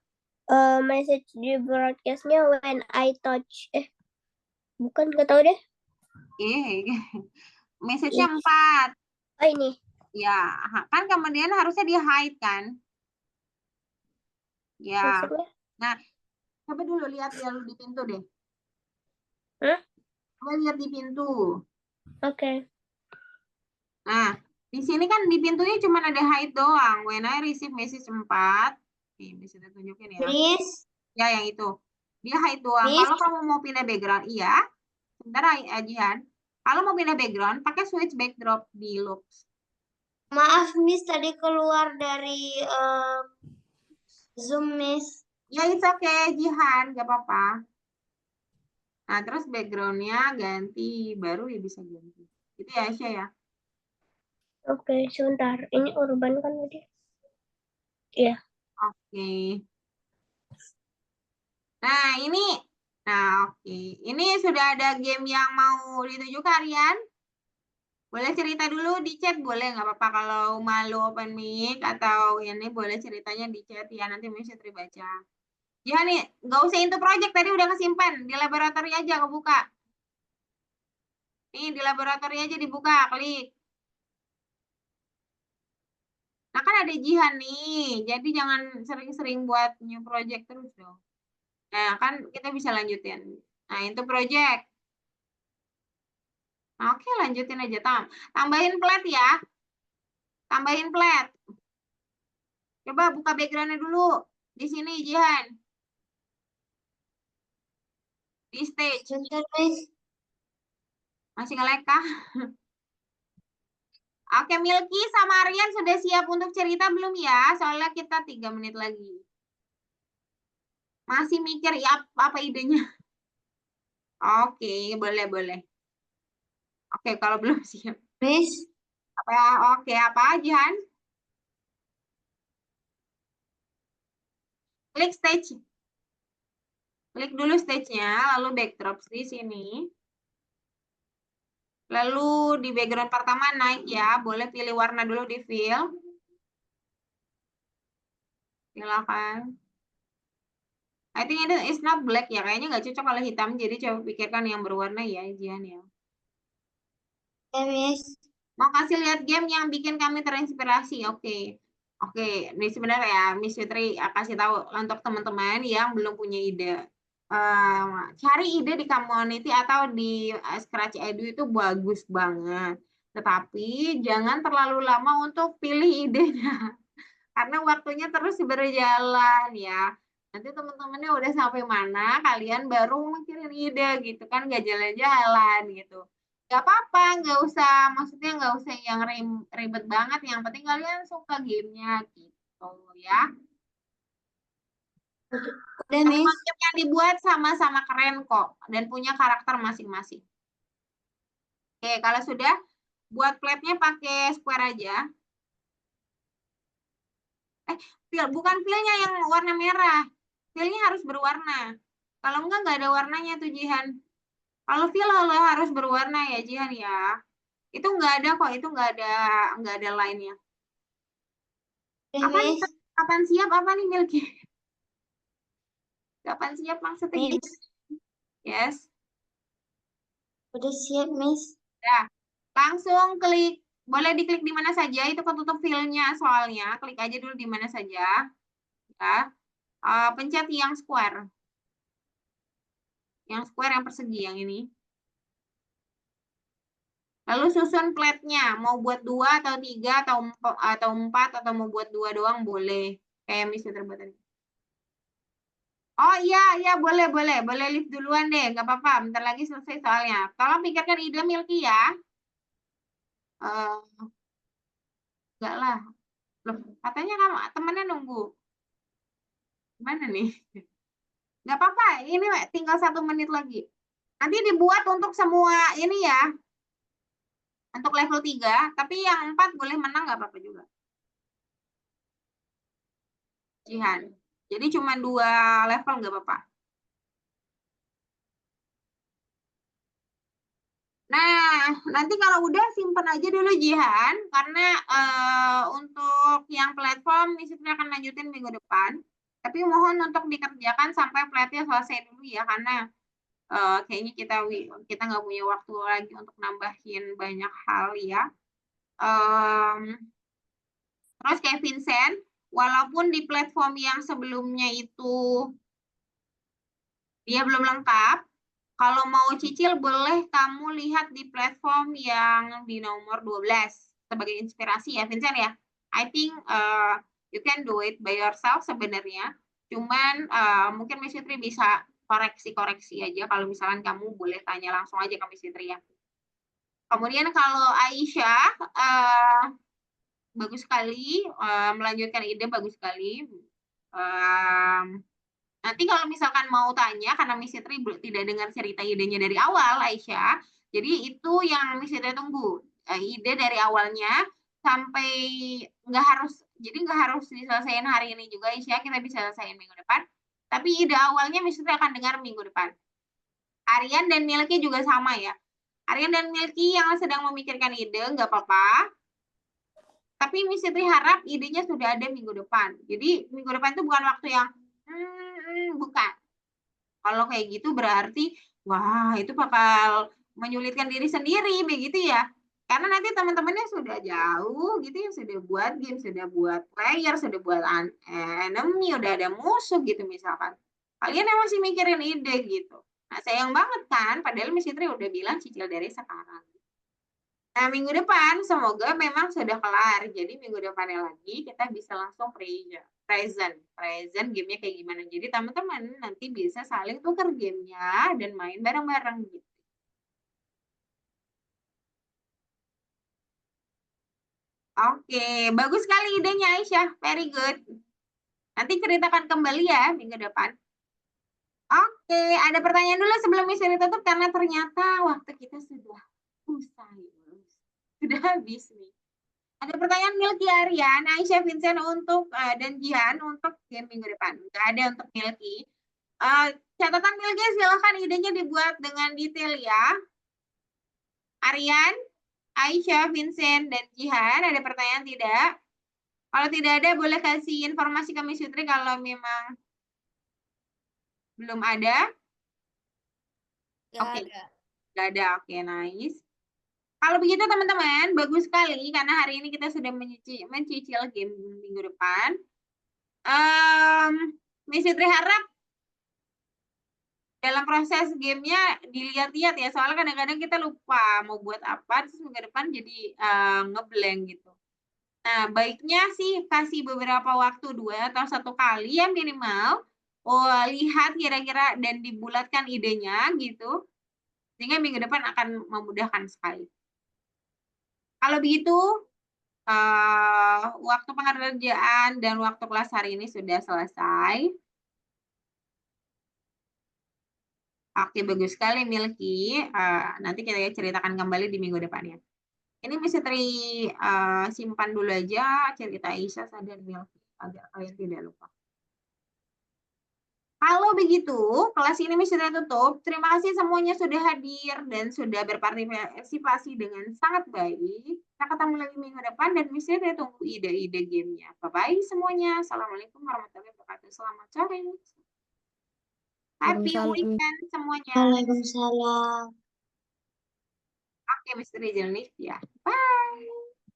Message di broadcast-nya when I touch. Bukan, nggak tahu deh. Message-nya 4. Oh, ini. Ya, kan kemudian harusnya di hide kan? Ya. Maksudnya? Nah, coba dulu lihat di pintu deh. Hah? Coba lihat di pintu. Oke. Nah, di sini kan di pintunya cuma ada hide doang. When I receive message 4. Nih, bisa saya tunjukin ya. Miss, Ya, yang itu. Dia hide doang. Miss. Kalau kamu mau pindah background, iya. Sebentar, Jihan. Kalau mau pindah background, pakai switch backdrop di loops. maaf Miss tadi keluar dari Zoom Miss. Ya, it's okay, Jihan. Gak apa-apa. Nah, terus backgroundnya ganti. Baru ya bisa ganti. Itu ya, Aisyah ya. Oke, sebentar. Ini urban kan tadi? Iya. Oke. Nah, ini. Nah, oke. Ini sudah ada game yang mau dituju kalian. Boleh cerita dulu di chat, boleh nggak apa-apa kalau malu open mic atau ini boleh ceritanya di chat ya, nanti bisa terbaca. Ya nih, nggak usah into project, tadi udah kesimpan, di laboratori aja kebuka. Nih, di laboratori aja dibuka, klik. Nah kan ada Jihan nih, jadi jangan sering-sering buat new project terus dong. Nah kan kita bisa lanjutin. Nah itu project. Nah, oke lanjutin aja, tambahin plat ya. Tambahin plat. Coba buka backgroundnya dulu. Di sini Jihan. Di stage. Sebentar Miss. Masih nge-lag kah? Oke, Milky sama Aryan sudah siap untuk cerita belum ya? Soalnya kita 3 menit lagi. Masih mikir ya apa idenya? Oke, boleh. Oke, kalau belum siap. Miss. Oke, apa Jihan? Klik stage. Klik dulu stage-nya, lalu backdrop di sini. Lalu di background pertama naik ya, boleh pilih warna dulu di fill. Silakan. I think it is not black ya, kayaknya nggak cocok kalau hitam, jadi coba pikirkan yang berwarna ya, Jihan ya. Ya Miss. Mau kasih lihat game yang bikin kami terinspirasi, oke. Oke, ini sebenarnya ya, Miss Fitri kasih tahu untuk teman-teman yang belum punya ide. Cari ide di community atau di Scratch Edu itu bagus banget. Tetapi jangan terlalu lama untuk pilih idenya. Karena waktunya terus berjalan ya. Nanti teman-temannya udah sampai mana, kalian baru mikirin ide gitu kan, nggak jalan-jalan gitu. Nggak apa-apa, maksudnya nggak usah yang ribet banget. Yang penting kalian suka gamenya gitu ya. Udah Miss. Konsep yang dibuat sama-sama keren kok dan punya karakter masing-masing. Oke, kalau sudah buat plate-nya pakai square aja. Bukan feel-nya yang warna merah. Feel-nya harus berwarna. Kalau nggak ada warnanya tuh Jihan. Kalau feel harus berwarna ya Jihan ya. Itu nggak ada kok, itu nggak ada line-nya. Udah Apa nih? Miss. Kapan siap apa nih Milky? Kapan siap maksudnya gimana? Miss. Yes. Udah siap Miss. Nah, langsung klik. Boleh diklik di mana saja, itu ketutup feel-nya soalnya. Klik aja dulu di mana saja. Ya. Pencet yang square. Yang square yang persegi yang ini. Lalu susun plate-nya, mau buat 2 atau 3 atau 4 atau mau buat 2 doang boleh. Kayak misalnya terbuat tadi. Oh iya, boleh lift duluan deh, nggak apa-apa. Bentar lagi selesai soalnya. Tolong pikirkan ide Milky ya. Enggak lah. Loh, katanya kamu temennya nunggu. Gimana nih? Nggak apa-apa, ini tinggal 1 menit lagi. Nanti dibuat untuk semua ini ya. Untuk level 3, tapi yang 4 boleh menang nggak apa-apa juga. Jihan. Jadi cuma 2 level nggak apa-apa. Nah, nanti kalau udah simpen aja dulu Jihan, karena untuk yang platform Misitri akan lanjutin minggu depan. Tapi mohon untuk dikerjakan sampai platnya selesai dulu ya, karena kayaknya kita nggak punya waktu lagi untuk nambahin banyak hal ya. Terus kayak Vincent, walaupun di platform yang sebelumnya itu dia belum lengkap, kalau mau cicil boleh kamu lihat di platform yang di nomor 12 sebagai inspirasi ya Vincent ya. I think you can do it by yourself sebenarnya. Cuman mungkin Miss Fitri bisa koreksi-koreksi aja kalau misalkan kamu boleh tanya langsung aja ke Miss Fitri ya. Kemudian kalau Aisyah bagus sekali melanjutkan ide bagus sekali. Nanti kalau misalkan mau tanya, karena Miss Fitri tidak dengar cerita idenya dari awal, Aisyah, jadi itu yang Miss Fitri tunggu. Ide dari awalnya sampai nggak harus diselesaikan hari ini juga, Aisyah, kita bisa selesaiin minggu depan. Tapi ide awalnya Miss Fitri akan dengar minggu depan. Aryan dan Milky juga sama ya. Aryan dan Milky yang sedang memikirkan ide, nggak apa-apa. Tapi Miss Fitri harap idenya sudah ada minggu depan. Jadi minggu depan itu bukan waktu yang bukan. Kalau kayak gitu berarti, wah itu bakal menyulitkan diri sendiri, begitu ya. Karena nanti teman-temannya sudah jauh gitu ya, sudah buat game, sudah buat player, sudah buat enemy, udah ada musuh gitu misalkan. Kalian yang masih mikirin ide gitu. Nah sayang banget kan, padahal Miss Fitri udah bilang cicil dari sekarang. Nah, minggu depan semoga memang sudah kelar. Jadi minggu depannya lagi kita bisa langsung present gamenya kayak gimana. Jadi teman-teman nanti bisa saling tukar gamenya dan main bareng-bareng gitu. Oke, bagus sekali idenya Aisyah. Very good. Nanti ceritakan kembali ya minggu depan. Oke, ada pertanyaan dulu sebelum misi ditutup karena ternyata waktu kita sudah usai. Sudah habis nih. Ada pertanyaan Milky Aryan, Aisyah Vincent untuk dan Jihan untuk game minggu depan. Nggak ada untuk Milky. Catatan Milky silahkan idenya dibuat dengan detail ya. Aryan, Aisyah, Vincent, dan Jihan, ada pertanyaan tidak? Kalau tidak ada, boleh kasih informasi ke Miss Fitri kalau memang belum ada. Oke, nggak ada. Oke, nice. Kalau begitu teman-teman, bagus sekali karena hari ini kita sudah mencicil game minggu depan. Miss Fitri harap dalam proses gamenya dilihat-lihat ya, soalnya kadang-kadang kita lupa mau buat apa, terus minggu depan jadi ngeblank gitu. Nah, baiknya sih kasih beberapa waktu 2 atau 1 kali ya minimal, lihat kira-kira dan dibulatkan idenya gitu, sehingga minggu depan akan memudahkan sekali. Kalau begitu, waktu pengerjaan dan waktu kelas hari ini sudah selesai. Oke, bagus sekali Milky. Nanti kita ceritakan kembali di minggu depannya. Ini Miss Fitri simpan dulu aja cerita Aisyah dan Milky agar kalian tidak lupa. Kalau begitu, kelas ini Miss Fitri tutup. Terima kasih semuanya sudah hadir dan sudah berpartisipasi dengan sangat baik. Kita ketemu lagi minggu depan dan Miss Fitri tunggu ide-ide gamenya. Bye-bye semuanya. Assalamualaikum warahmatullahi wabarakatuh. Selamat sore. Happy weekend semuanya. Waalaikumsalam. Oke, Miss Fitri jalan lift ya. Bye.